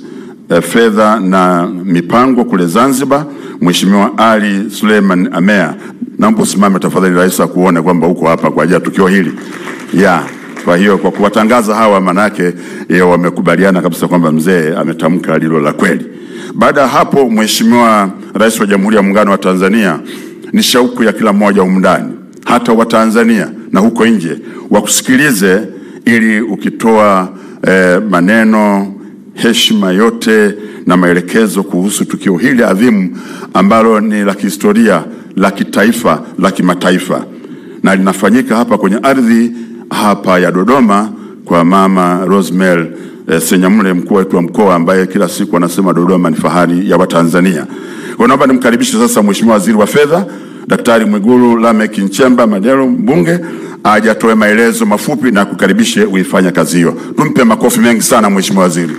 fedha na mipango kule Zanzibar, Mheshimiwa Ali Suleiman Amea. Naomba usimame tafadhali Rais akuone kwamba uko hapa kwa ajili ya tukio hili. Kwa hiyo kwa kuwatangaza hawa, manake wamekubaliana kabisa kwamba mzee ametamka lilo la kweli. Baada ya hapo, Mheshimiwa Rais wa Jamhuri ya Muungano wa Tanzania, ni shauku ya kila mmoja humu ndani, hata wa Tanzania na huko nje, wakusikilize ili ukitoa maneno, heshima yote na maelekezo kuhusu tukio hili adhimu ambalo ni la kihistoria, la kitaifa, la kimataifa, na linafanyika hapa kwenye ardhi hapa ya Dodoma kwa Mama Rosemary Senyamule, mkuu wetu wa mkoa, ambaye kila siku anasema Dodoma ni fahari ya Watanzania. Kwa naomba nimkaribishe sasa Mheshimiwa Waziri wa Fedha Daktari Mwigulu Lameck Nchemba Madelu mbunge aje atoe maelezo mafupi na kukaribishe uifanya kazi hiyo. Tumpe makofi mengi sana Mheshimiwa Waziri.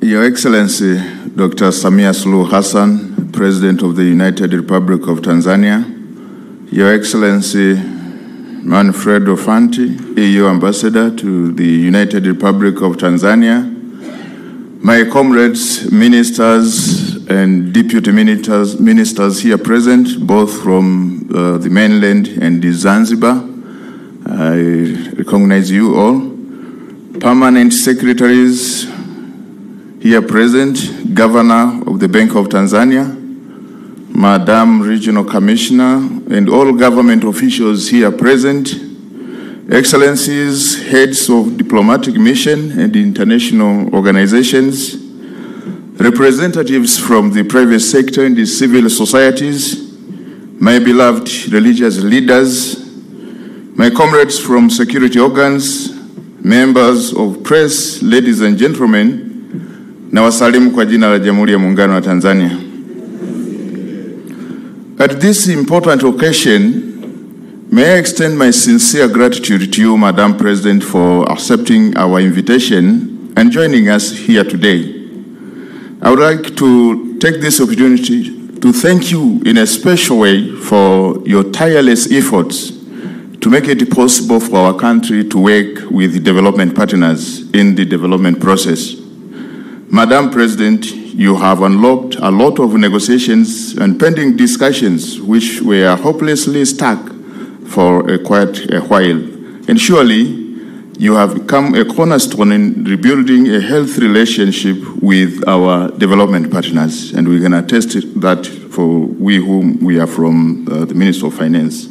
Your Excellency Dr. Samia Suluhu Hassan, President of the United Republic of Tanzania, Your Excellency Manfredo Fanti, EU Ambassador to the United Republic of Tanzania, my comrades, ministers and deputy ministers here present, both from the mainland and the Zanzibar, I recognize you all. Permanent secretaries here present, Governor of the Bank of Tanzania, Madam Regional Commissioner, and all government officials here present, Excellencies, heads of diplomatic mission and international organizations, representatives from the private sector and the civil societies, my beloved religious leaders, my comrades from security organs, members of press, ladies and gentlemen, na wasalimu kwa jina la Jamhuri ya Muungano wa Tanzania. At this important occasion, may I extend my sincere gratitude to you, Madam President, for accepting our invitation and joining us here today. I would like to take this opportunity to thank you in a special way for your tireless efforts to make it possible for our country to work with development partners in the development process. Madam President, you have unlocked a lot of negotiations and pending discussions which were hopelessly stuck for quite a while. And surely, you have become a cornerstone in rebuilding a healthy relationship with our development partners. And we can attest to that for we whom we are from the Ministry of Finance.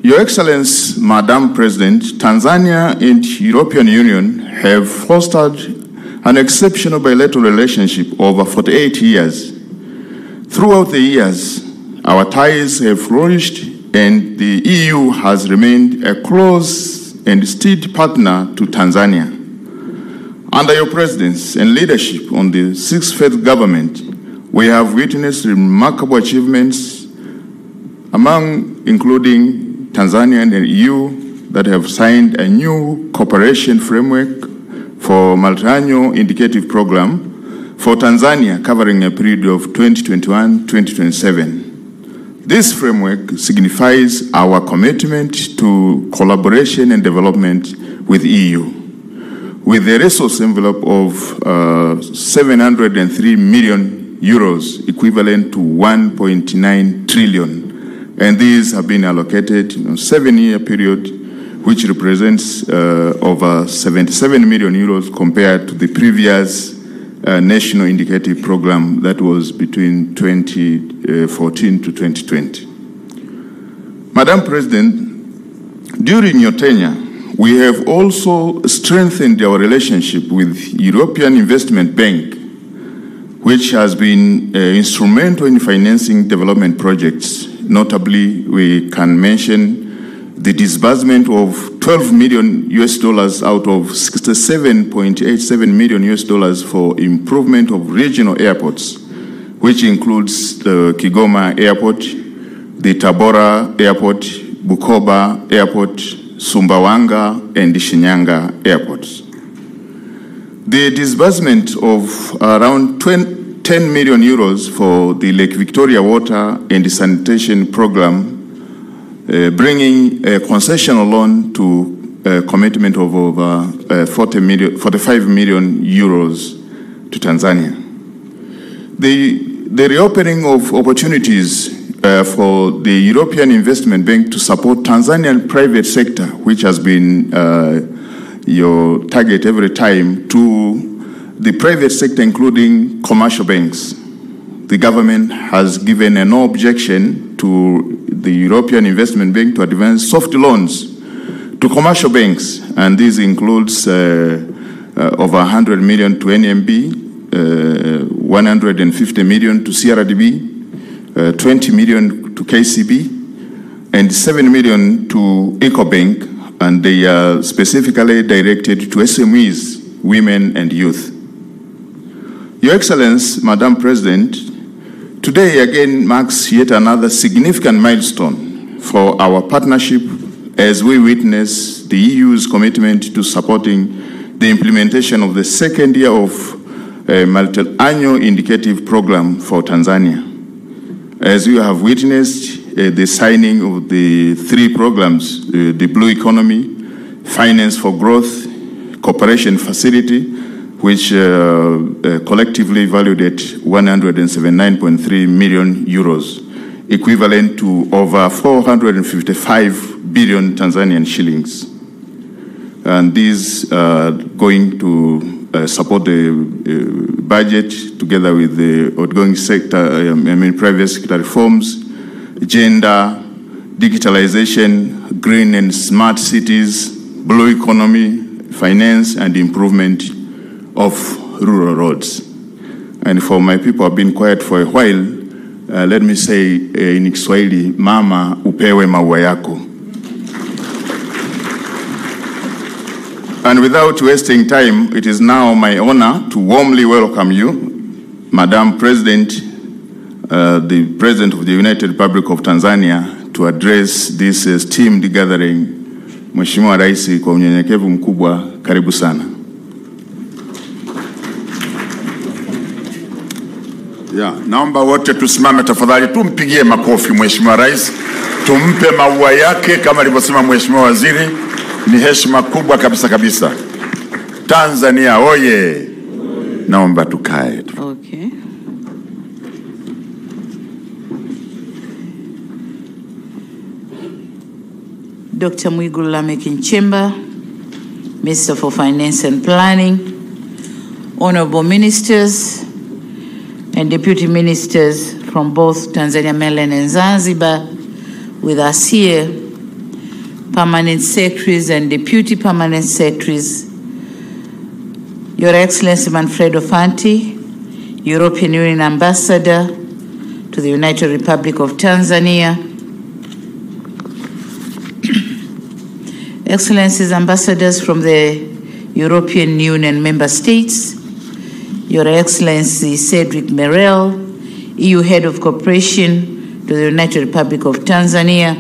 Your Excellency, Madam President, Tanzania and European Union have fostered an exceptional bilateral relationship over 48 years. Throughout the years, our ties have flourished and the EU has remained a close and steady partner to Tanzania. Under your presidency and leadership on the Sixth Fifth Government, we have witnessed remarkable achievements including Tanzania and the EU that have signed a new cooperation framework for multi-annual indicative program for Tanzania covering a period of 2021-2027. This framework signifies our commitment to collaboration and development with EU, with a resource envelope of 703 million euros, equivalent to 1.9 trillion. And these have been allocated in a 7-year period, which represents over 77 million euros compared to the previous national indicative program that was between 2014 to 2020. Madam President, during your tenure, we have also strengthened our relationship with European Investment Bank, which has been instrumental in financing development projects. Notably, we can mention the disbursement of 12 million US dollars out of 67.87 million US dollars for improvement of regional airports, which includes the Kigoma Airport, the Tabora Airport, Bukoba Airport, Sumbawanga, and the Shinyanga airports. The disbursement of around 10 million euros for the Lake Victoria Water and the Sanitation Program, bringing a concessional loan to a commitment of over 45 million euros to Tanzania. The reopening of opportunities for the European Investment Bank to support Tanzanian private sector, which has been your target every time, to the private sector, including commercial banks. The government has given a no objection to the European Investment Bank to advance soft loans to commercial banks, and this includes over 100 million to NMB, 150 million to CRDB, 20 million to KCB, and 7 million to EcoBank, and they are specifically directed to SMEs, women and youth. Your Excellency, Madam President, today again marks yet another significant milestone for our partnership as we witness the EU's commitment to supporting the implementation of the second year of a multi-annual indicative program for Tanzania. As you have witnessed the signing of the 3 programs, the Blue Economy, Finance for Growth, Cooperation Facility, which collectively valued at 179.3 million euros, equivalent to over 455 billion Tanzanian shillings. And these are going to support the budget together with the outgoing sector, private sector reforms, gender, digitalization, green and smart cities, blue economy, finance, and improvement of rural roads. And for my people who have been quiet for a while, let me say in Kiswahili, mama upewe maua yako. And without wasting time, it is now my honor to warmly welcome you, Madam President, the President of the United Republic of Tanzania, to address this esteemed gathering. Mheshimiwa Rais, kwa unyenyekevu mkubwa, karibu sana. Naomba wote tusimame tafadhali, tumpigie makofi Mheshimiwa Rais, tumpe maua yake kama alivyosema Mheshimiwa Waziri. Ni heshima kubwa kabisa kabisa. Tanzania oye! Naomba tukae. Okay. Dr. Mwigulu Lameck Nchemba, Minister for Finance and Planning, Honorable Ministers and Deputy Ministers from both Tanzania, mainland and Zanzibar with us here, Permanent Secretaries and Deputy Permanent Secretaries, Your Excellency Manfredo Fanti, European Union Ambassador to the United Republic of Tanzania, Excellencies Ambassadors from the European Union Member States, Your Excellency Cedric Merel, EU Head of Cooperation to the United Republic of Tanzania,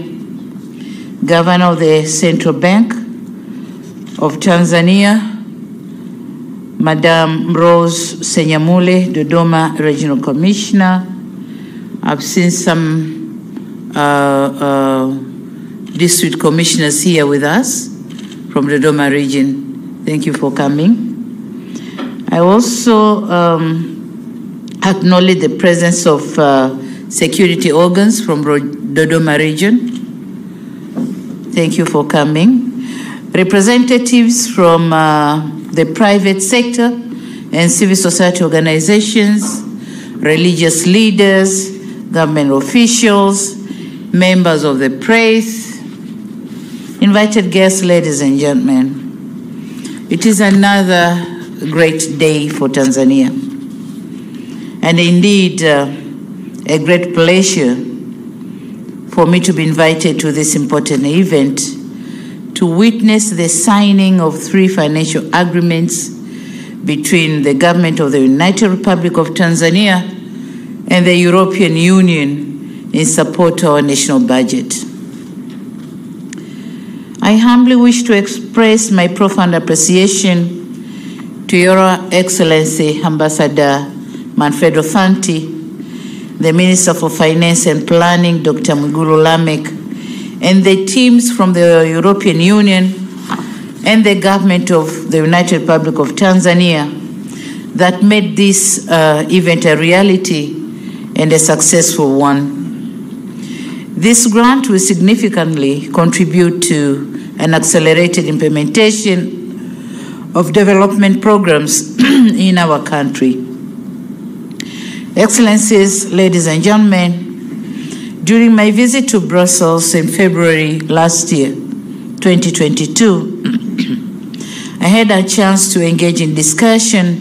Governor of the Central Bank of Tanzania, Madam Rose Senyamule, Dodoma Regional Commissioner. I've seen some district commissioners here with us from the Dodoma region. Thank you for coming. I also acknowledge the presence of security organs from Dodoma region. Thank you for coming. Representatives from the private sector and civil society organizations, religious leaders, government officials, members of the press, invited guests, ladies and gentlemen. It is another great day for Tanzania, and indeed a great pleasure for me to be invited to this important event to witness the signing of 3 financial agreements between the government of the United Republic of Tanzania and the European Union in support of our national budget. I humbly wish to express my profound appreciation to Your Excellency Ambassador Manfredo Fanti, the Minister for Finance and Planning, Dr. Mwigulu Lameck, and the teams from the European Union and the government of the United Republic of Tanzania that made this event a reality and a successful one. This grant will significantly contribute to an accelerated implementation of development programs in our country. Excellencies, ladies and gentlemen, during my visit to Brussels in February last year, 2022, I had a chance to engage in discussion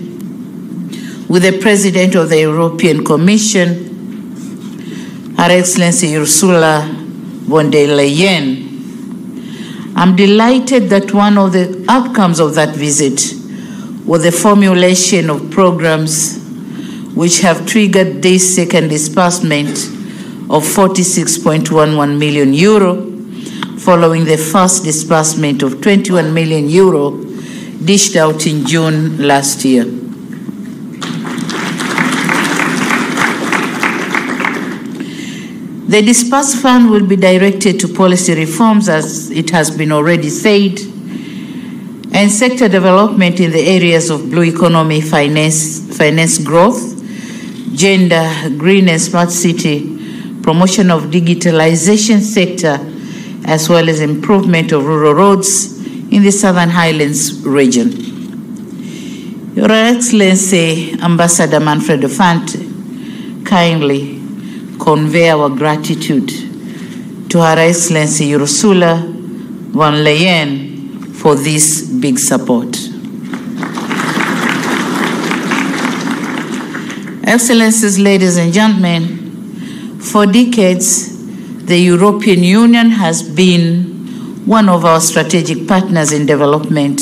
with the President of the European Commission, Her Excellency Ursula von der Leyen. I'm delighted that one of the outcomes of that visit was the formulation of programs which have triggered this second disbursement of 46.11 million euro, following the first disbursement of 21 million euro dished out in June last year. The disbursed fund will be directed to policy reforms, as it has been already said, and sector development in the areas of blue economy, finance growth, gender, green and smart city, promotion of digitalization sector, as well as improvement of rural roads in the Southern Highlands region. Your Excellency, Ambassador Manfredo Fante, kindly convey our gratitude to Her Excellency Ursula von Leyen for this big support. Excellencies, ladies and gentlemen, for decades, the European Union has been one of our strategic partners in development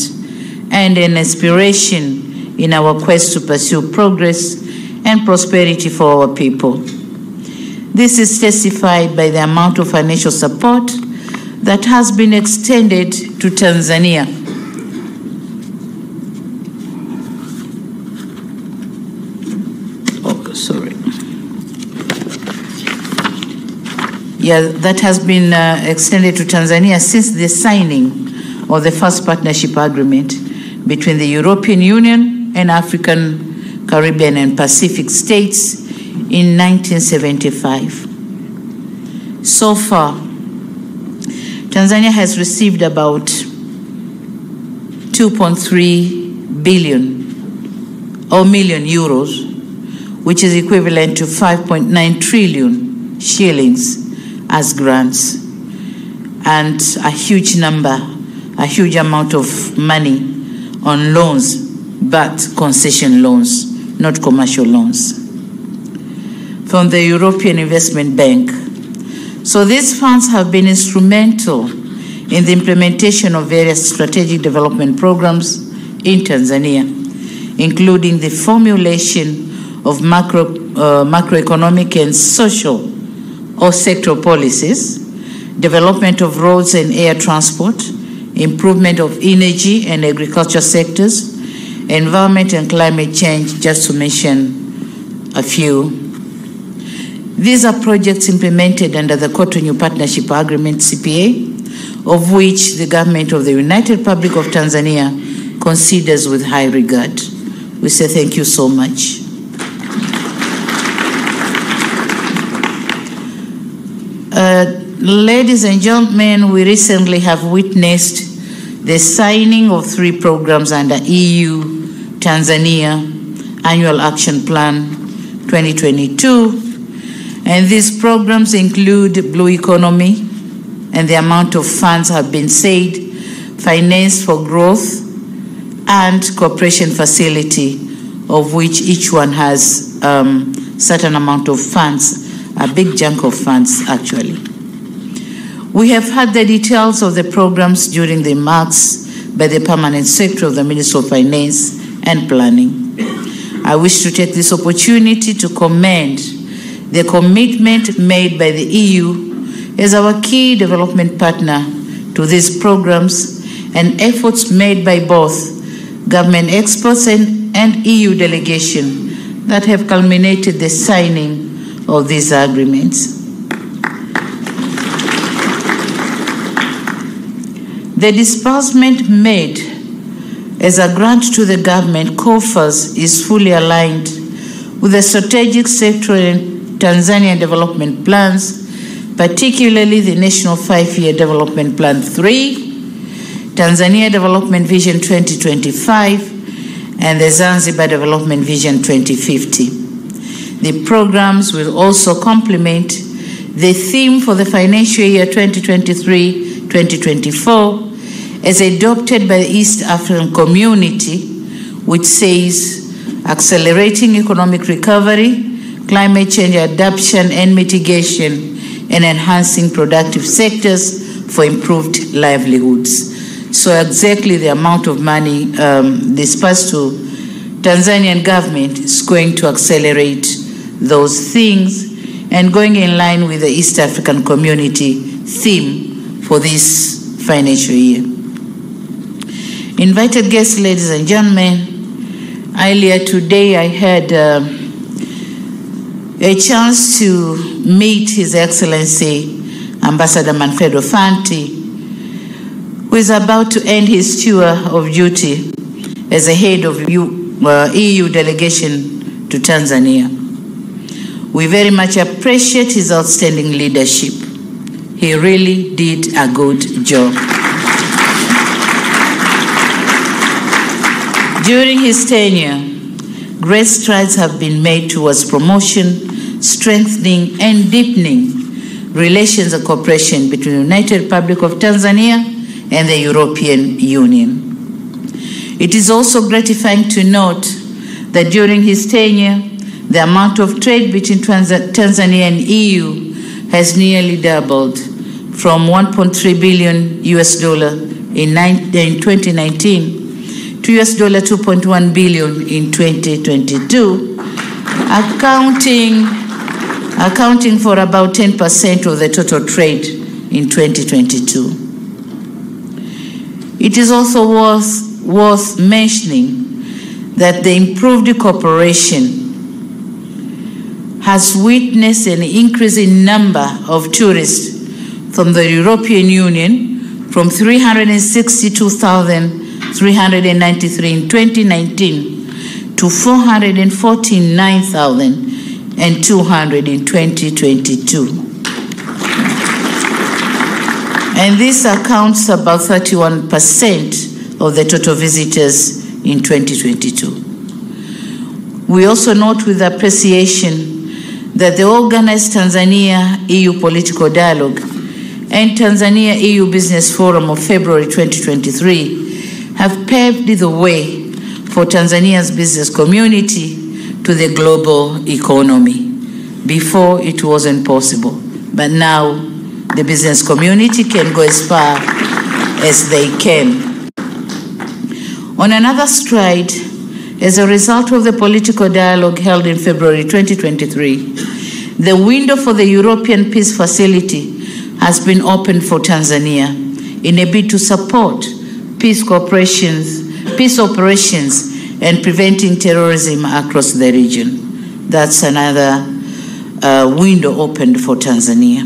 and an inspiration in our quest to pursue progress and prosperity for our people. This is testified by the amount of financial support that has been extended to Tanzania. That has been extended to Tanzania since the signing of the first partnership agreement between the European Union and African, Caribbean, and Pacific states in 1975. So far, Tanzania has received about 2.3 million euros, which is equivalent to 5.9 trillion shillings as grants, and a huge amount of money on loans, but concession loans, not commercial loans, from the European Investment Bank. So these funds have been instrumental in the implementation of various strategic development programs in Tanzania, including the formulation of macroeconomic and social or sectoral policies, development of roads and air transport, improvement of energy and agriculture sectors, environment and climate change, just to mention a few. These are projects implemented under the Cotonou Partnership Agreement, CPA, of which the government of the United Republic of Tanzania considers with high regard. We say thank you so much. Ladies and gentlemen, we recently have witnessed the signing of 3 programs under EU-Tanzania Annual Action Plan 2022. And these programs include Blue Economy, and the amount of funds have been said, Finance for Growth, and Cooperation Facility, of which each one has certain amount of funds, a big chunk of funds actually. We have had the details of the programs during the remarks by the Permanent Secretary of the Ministry of Finance and Planning. I wish to take this opportunity to commend the commitment made by the EU as our key development partner to these programs and efforts made by both government experts and EU delegation that have culminated the signing of these agreements. The disbursement made as a grant to the government coffers is fully aligned with the strategic sectoral and Tanzanian development plans, particularly the National 5-Year Development Plan 3, Tanzania Development Vision 2025, and the Zanzibar Development Vision 2050. The programs will also complement the theme for the financial year 2023-2024 as adopted by the East African Community, which says accelerating economic recovery, climate change adaptation and mitigation, and enhancing productive sectors for improved livelihoods. So exactly the amount of money dispersed to Tanzanian government is going to accelerate those things and going in line with the East African Community theme for this financial year. Invited guests, ladies and gentlemen, earlier today I had a chance to meet His Excellency Ambassador Manfredo Fante, who is about to end his tour of duty as the head of EU delegation to Tanzania. We very much appreciate his outstanding leadership. He really did a good job. During his tenure, great strides have been made towards promotion, strengthening, and deepening relations and cooperation between the United Republic of Tanzania and the European Union. It is also gratifying to note that during his tenure, the amount of trade between Tanzania and EU has nearly doubled from $1.3 billion in 2019 to $2.1 billion in 2022, accounting for about 10% of the total trade in 2022. It is also worth mentioning that the improved cooperation has witnessed an increase in number of tourists from the European Union from 362,393 in 2019 to 449,200 in 2022. And this accounts about 31% of the total visitors in 2022. We also note with appreciation that the organized Tanzania-EU Political Dialogue and Tanzania-EU Business Forum of February 2023 have paved the way for Tanzania's business community to the global economy. Before, it wasn't possible, but now the business community can go as far as they can. On another stride, as a result of the political dialogue held in February 2023, the window for the European Peace Facility has been opened for Tanzania in a bid to support peace operations and preventing terrorism across the region. That's another window opened for Tanzania.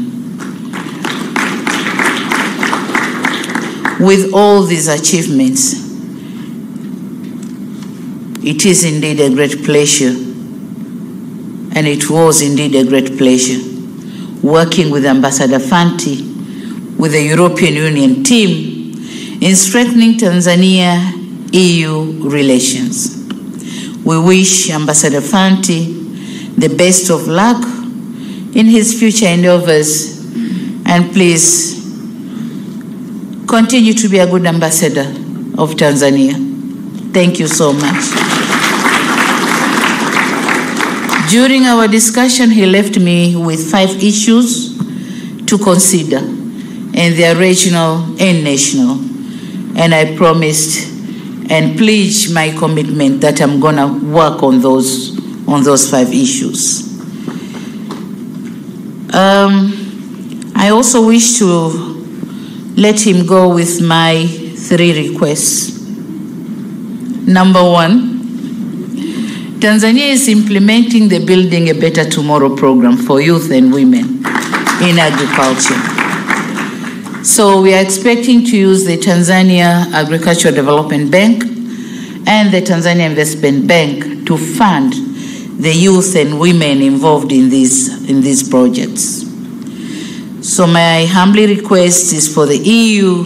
With all these achievements, it is indeed a great pleasure, and it was indeed a great pleasure, working with Ambassador Fanti, with the European Union team, in strengthening Tanzania-EU relations. We wish Ambassador Fanti the best of luck in his future endeavors, and please continue to be a good ambassador of Tanzania. Thank you so much. During our discussion, he left me with 5 issues to consider, and they are regional and national. And I promised and pledged my commitment that I'm gonna work on those 5 issues. I also wish to let him go with my 3 requests. Number 1, Tanzania is implementing the Building a Better Tomorrow program for youth and women in agriculture. So we are expecting to use the Tanzania Agricultural Development Bank and the Tanzania Investment Bank to fund the youth and women involved in these projects. So my humble request is for the EU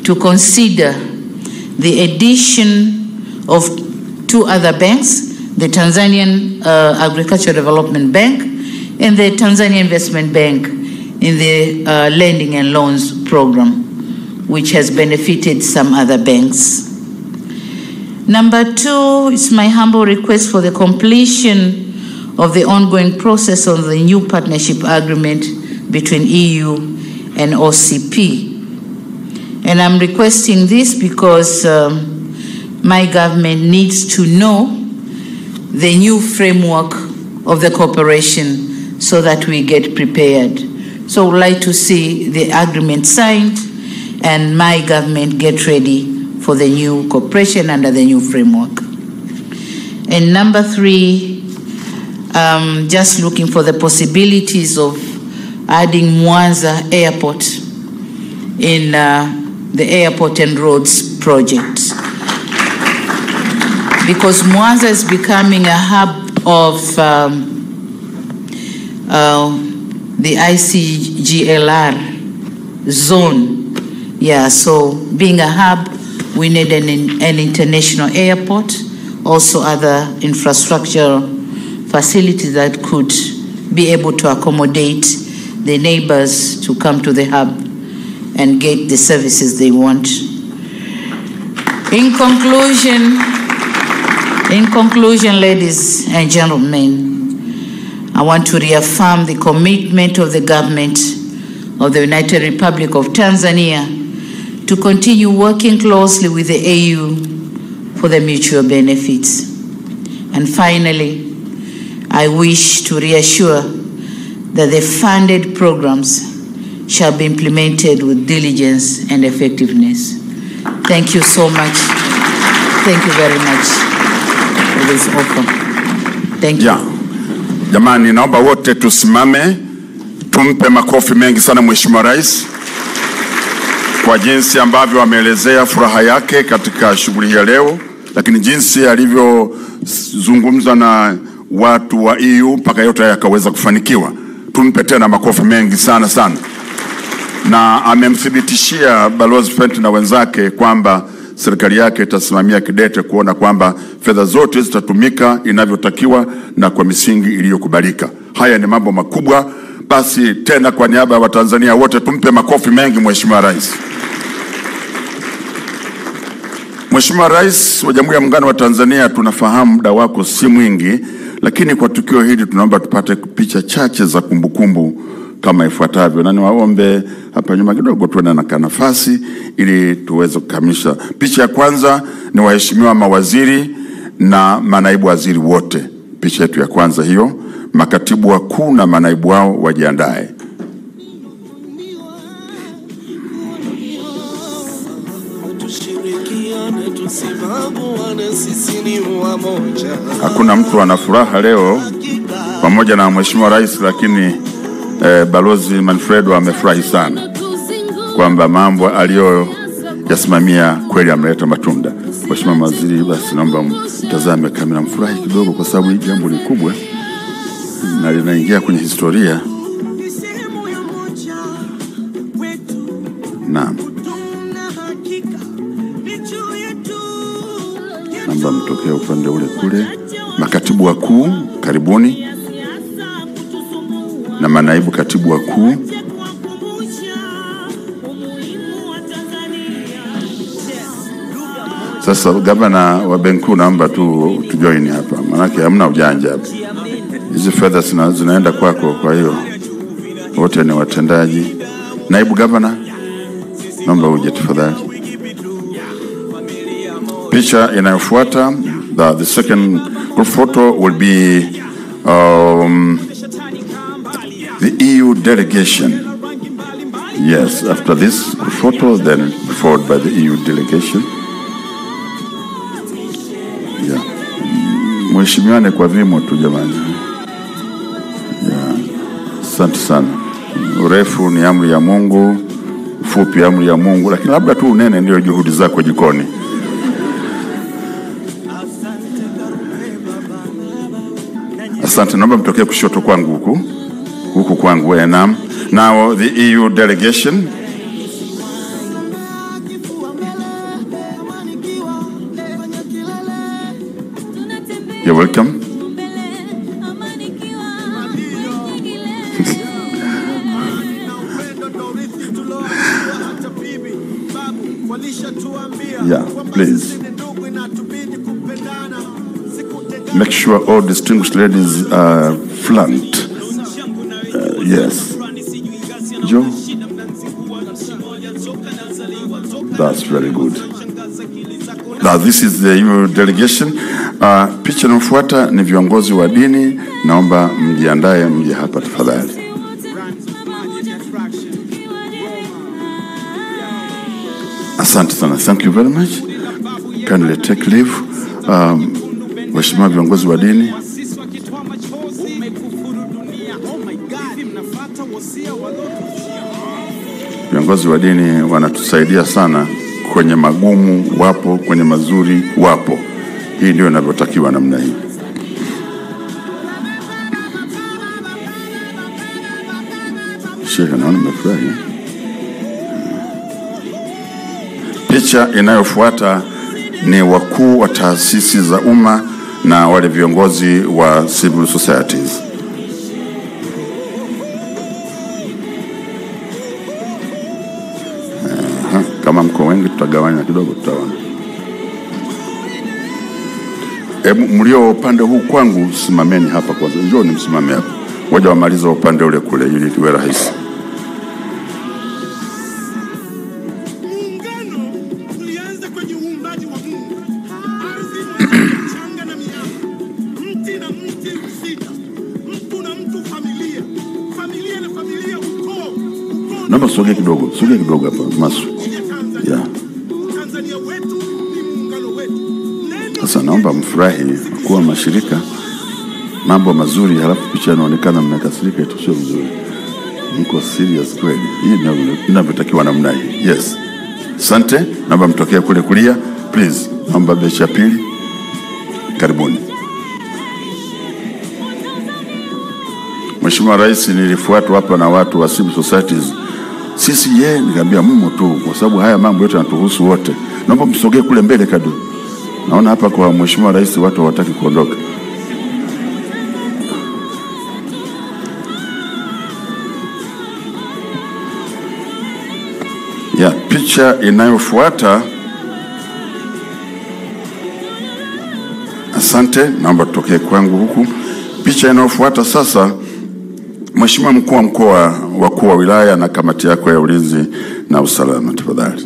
to consider the addition of 2 other banks, the Tanzanian Agricultural Development Bank and the Tanzania Investment Bank, in the lending and loans program, which has benefited some other banks. Number 2 is my humble request for the completion of the ongoing process of the new partnership agreement between EU and OCP. And I'm requesting this because my government needs to know the new framework of the cooperation so that we get prepared. So I would like to see the agreement signed and my government get ready for the new cooperation under the new framework. And number 3, just looking for the possibilities of adding Mwanzo Airport in the Airport and Roads project. Because Mwanzo is becoming a hub of the ICGLR zone. Yeah, so being a hub We need an international airport, also other infrastructure facilities that could be able to accommodate the neighbors to come to the hub and get the services they want. In conclusion, ladies and gentlemen, I want to reaffirm the commitment of the government of the United Republic of Tanzania to continue working closely with the AU for the mutual benefits. And finally, I wish to reassure that the funded programs shall be implemented with diligence and effectiveness. Thank you so much. Thank you very much for this offer. Thank you. Yeah. Jamani, naomba wote tusimame, tumpe makofi mengi sana Mheshimiwa Rais kwa jinsi ambavyo ameelezea furaha yake katika shughuli ya leo, lakini jinsi alivyozungumza na watu wa EU mpaka yote yakaweza kufanikiwa. Tumpe tena makofi mengi sana sana. Na amemthibitishia Balozi Fenty na wenzake kwamba serikali yake itasimamia kidete kuona kwamba fedha zote zitatumika inavyotakiwa na kwa misingi iliyokubalika. Haya ni mambo makubwa. Basi tena kwa niaba ya Watanzania wote tumpe makofi mengi Mheshimiwa Rais. Mheshimiwa Rais wa Jamhuri ya Muungano wa Tanzania, tunafahamu muda wako si mwingi, lakini kwa tukio hili tunaomba tupate picha chache za kumbukumbu kama ifuatavyo. Na niwaombe hapa nyuma kidogo tuwe na nafasi ili tuweze kukamilisha. Picha ya kwanza ni waheshimiwa mawaziri na manaibu waziri wote. Picha yetu ya kwanza hiyo. Makatibu wakuu na manaibu wao wajiandae. Hakuna mtu ana furaha leo pamoja na Mheshimiwa Rais, lakini Balozi Manfredo amefurahi sana kwamba mambo aliyoyasimamia kweli ameleta matunda. Mheshimiwa Waziri, basi naomba mtazame kamera, mfurahi kidogo kwa sababu hii jambo ni kubwa na linaingia kwenye historia. Naam. Naomba mtokee upande ule kule. Makatibu wakuu, karibuni. Na manaibu katibu wakuu. Sasa gavana wa benki naomba tu join hapa. Maana hamna ujanja hapa. Hizi fedha zinaenda kwako, kwa hiyo wote ni watendaji. Naibu gavana, naomba uje tafadhali. Picha inayofuata, the second group photo will be the EU delegation. Yes, after this group photo, then followed by the EU delegation. Yeah. Mheshimiwane kwa vimo tu jamani. Yeah. Asante sana. Urefu ni amri ya Mungu, ufupi amri ya Mungu, lakini labda tu unene ndio juhudi zako jikoni. Asante, naomba mtokee kushoto kwangu huku kwangu naam. Now the EU delegation. You're welcome. Yeah, please. Make sure all distinguished ladies are flanked. Yes. Joe? That's very good. Now this is the EU delegation. Picha inayofuata ni viongozi wa dini. Naomba mjiandae mje hapa tafadhali. Asante sana. Thank you very much. Kindly take leave. Mheshimiwa viongozi wa dini. Viongozi wa dini wanatusaidia sana kwenye magumu wapo, kwenye mazuri wapo. Hii ndio inavyotakiwa namna hii. Sheikh naona mmefurahi. Picha inayofuata ni wakuu wa taasisi za umma na wale viongozi wa civil societies. Kama mko wengi tutagawanya kidogo, tutaona. Mlio upande huu kwangu simameni hapa kwanza. Njoo nimsimame hapa. Ngoja wamalize upande ule kule ili iwe rahisi. Muungano ulianza kwenye uumbaji wa Mungu. Ardhi changa na miamba. Mti na mti usita. Mtu na mtu familia. Familia na familia ukoo. Naomba sogea kidogo hapa Masu. Yeah. Tanzania wetu ni muungano wetu. Sasa naomba mfurahi kuwa mashirika mambo mazuri, halafu picha inaonekana mmekasirika, ito sio vizuri. Mko serious kweli? Hii ndio inavyotakiwa namna hii. Yes. Asante. Naomba mtokee kule kulia please. Naomba becha pili. Karibuni. Mheshimiwa Rais, nilifuatwa hapa na watu wa civil societies. Sisi nikamwambia mumo tu kwa sababu haya mambo yote yanatuhusu wote. Naomba msogee kule mbele kadu. Naona hapa kwa Mheshimiwa Rais watu hawataki kuondoka. Ya picha inayofuata. Asante, naomba tutokee kwangu huku. Picha inayofuata sasa, Mheshimiwa Mkuu wa Mkoa, wakuu wa wilaya na kamati yako ya ulinzi na usalama, tafadhali.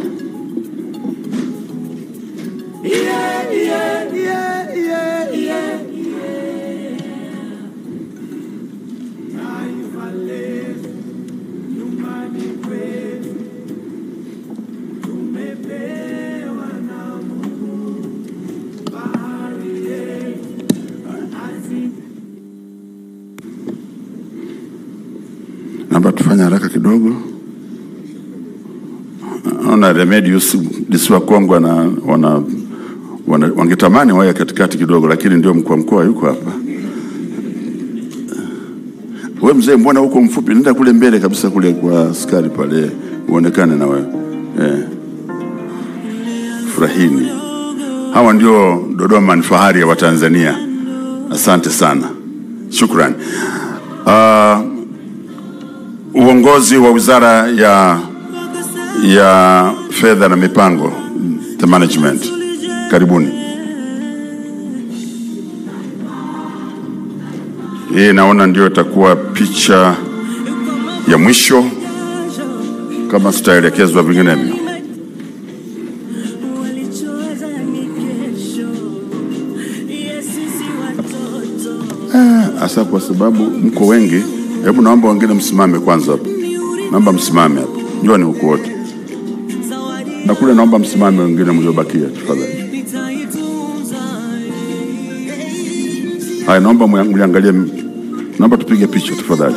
Naomba tufanye haraka kidogo. Naona Remedios disiwa Kongwa na wangetamani wawe katikati kidogo, lakini ndio mkuu wa mkoa yuko hapa. Wewe mzee, mbona huko mfupi? Nenda kule mbele kabisa kule kwa askari pale uonekane na wewe. Furahini. Hawa ndio Dodoma ni fahari ya Watanzania. Asante sana. Shukrani. Uongozi wa Wizara ya Fedha na Mipango, the management. Karibuni. Hii naona ndio itakuwa picha ya mwisho kama sitaelekezwa vinginevyo. Asa kwa sababu mko wengi, hebu naomba wengine msimame kwanza hapa. Naomba msimame hapa. Njoni huko wote. Na kule naomba msimame wengine mliobakia tafadhali. Haya, naomba mliangalie. Naomba tupige picha tafadhali.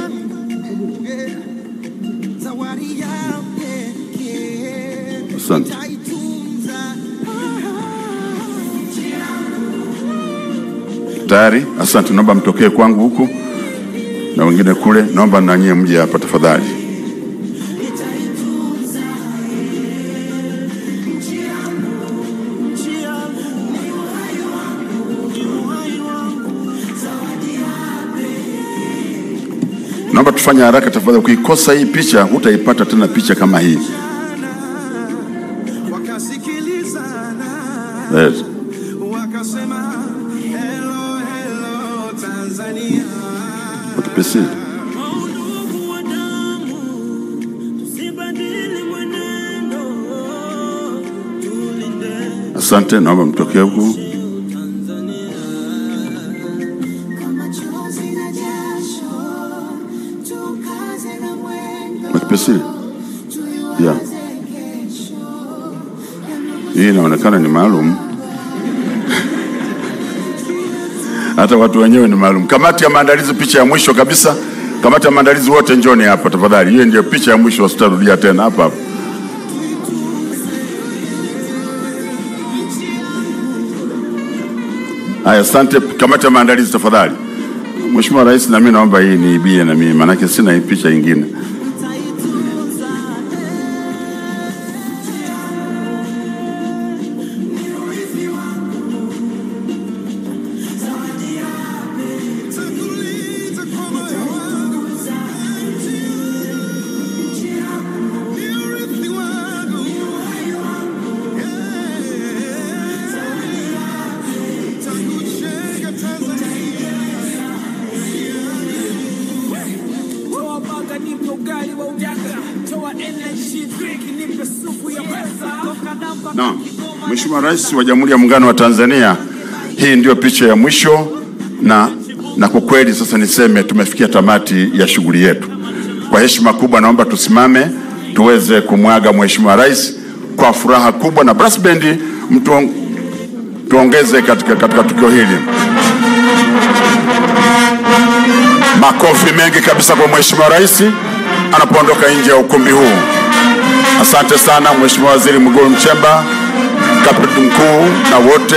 Asante. Tayari? Asante. Naomba mtokee kwangu huku na wengine kule. Naomba na nyie mje hapa tafadhali. Naomba tufanye haraka tafadhali. Ukikosa hii picha hutaipata tena picha kama hii. Yes. Wakipesi. Asante, naomba mtokee huku. Wakipesi. Yeah. Hii inaonekana ni maalum. Hata watu wenyewe ni maalum. Kamati ya maandalizi, picha ya mwisho kabisa. Kamati ya maandalizi wote njoni hapa tafadhali. Hiyo ndio picha ya mwisho, sitarudia tena hapa hapa. Haya, asante. Kamati ya maandalizi tafadhali. Mheshimiwa Rais, na mimi naomba hii niibie na mimi, maana sina hii picha nyingine. Na Mheshimiwa Rais wa Jamhuri ya Muungano wa Tanzania, hii ndio picha ya mwisho na kwa kweli sasa niseme tumefikia tamati ya shughuli yetu. Kwa heshima kubwa naomba tusimame tuweze kumwaga Mheshimiwa Rais kwa furaha kubwa, na brass band tuongeze katika tukio hili. Makofi mengi kabisa kwa Mheshimiwa Rais anapoondoka nje ya ukumbi huu. Asante sana Mheshimiwa Waziri Mwigulu Nchemba, Katibu Mkuu na wote.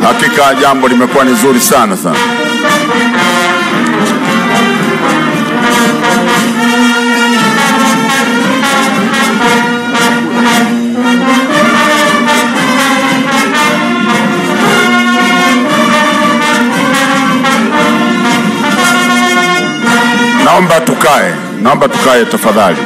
Hakika jambo limekuwa ni zuri sana. Naomba tukae tafadhali.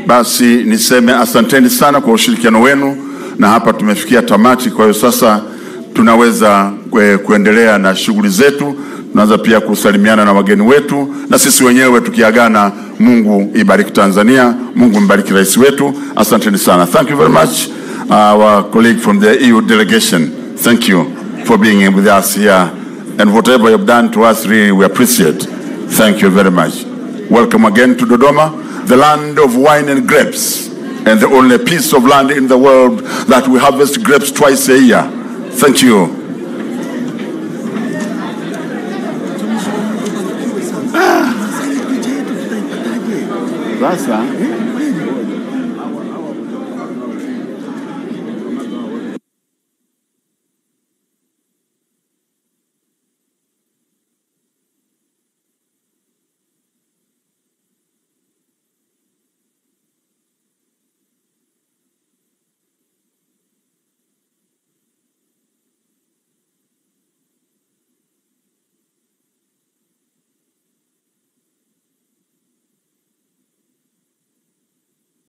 Basi niseme asanteni sana kwa ushirikiano wenu, na hapa tumefikia tamati. Kwa hiyo sasa tunaweza kuendelea na shughuli zetu. Tunaanza pia kusalimiana na wageni wetu, na sisi wenyewe tukiagana. Mungu ibariki Tanzania, Mungu mbariki rais wetu. Asanteni sana. Thank you very much, our colleague from the EU delegation. Thank you for being with us here, and whatever you have done to us, really we appreciate. Thank you very much. Welcome again to Dodoma, the land of wine and grapes, and the only piece of land in the world that we harvest grapes twice a year. Thank you. Sasa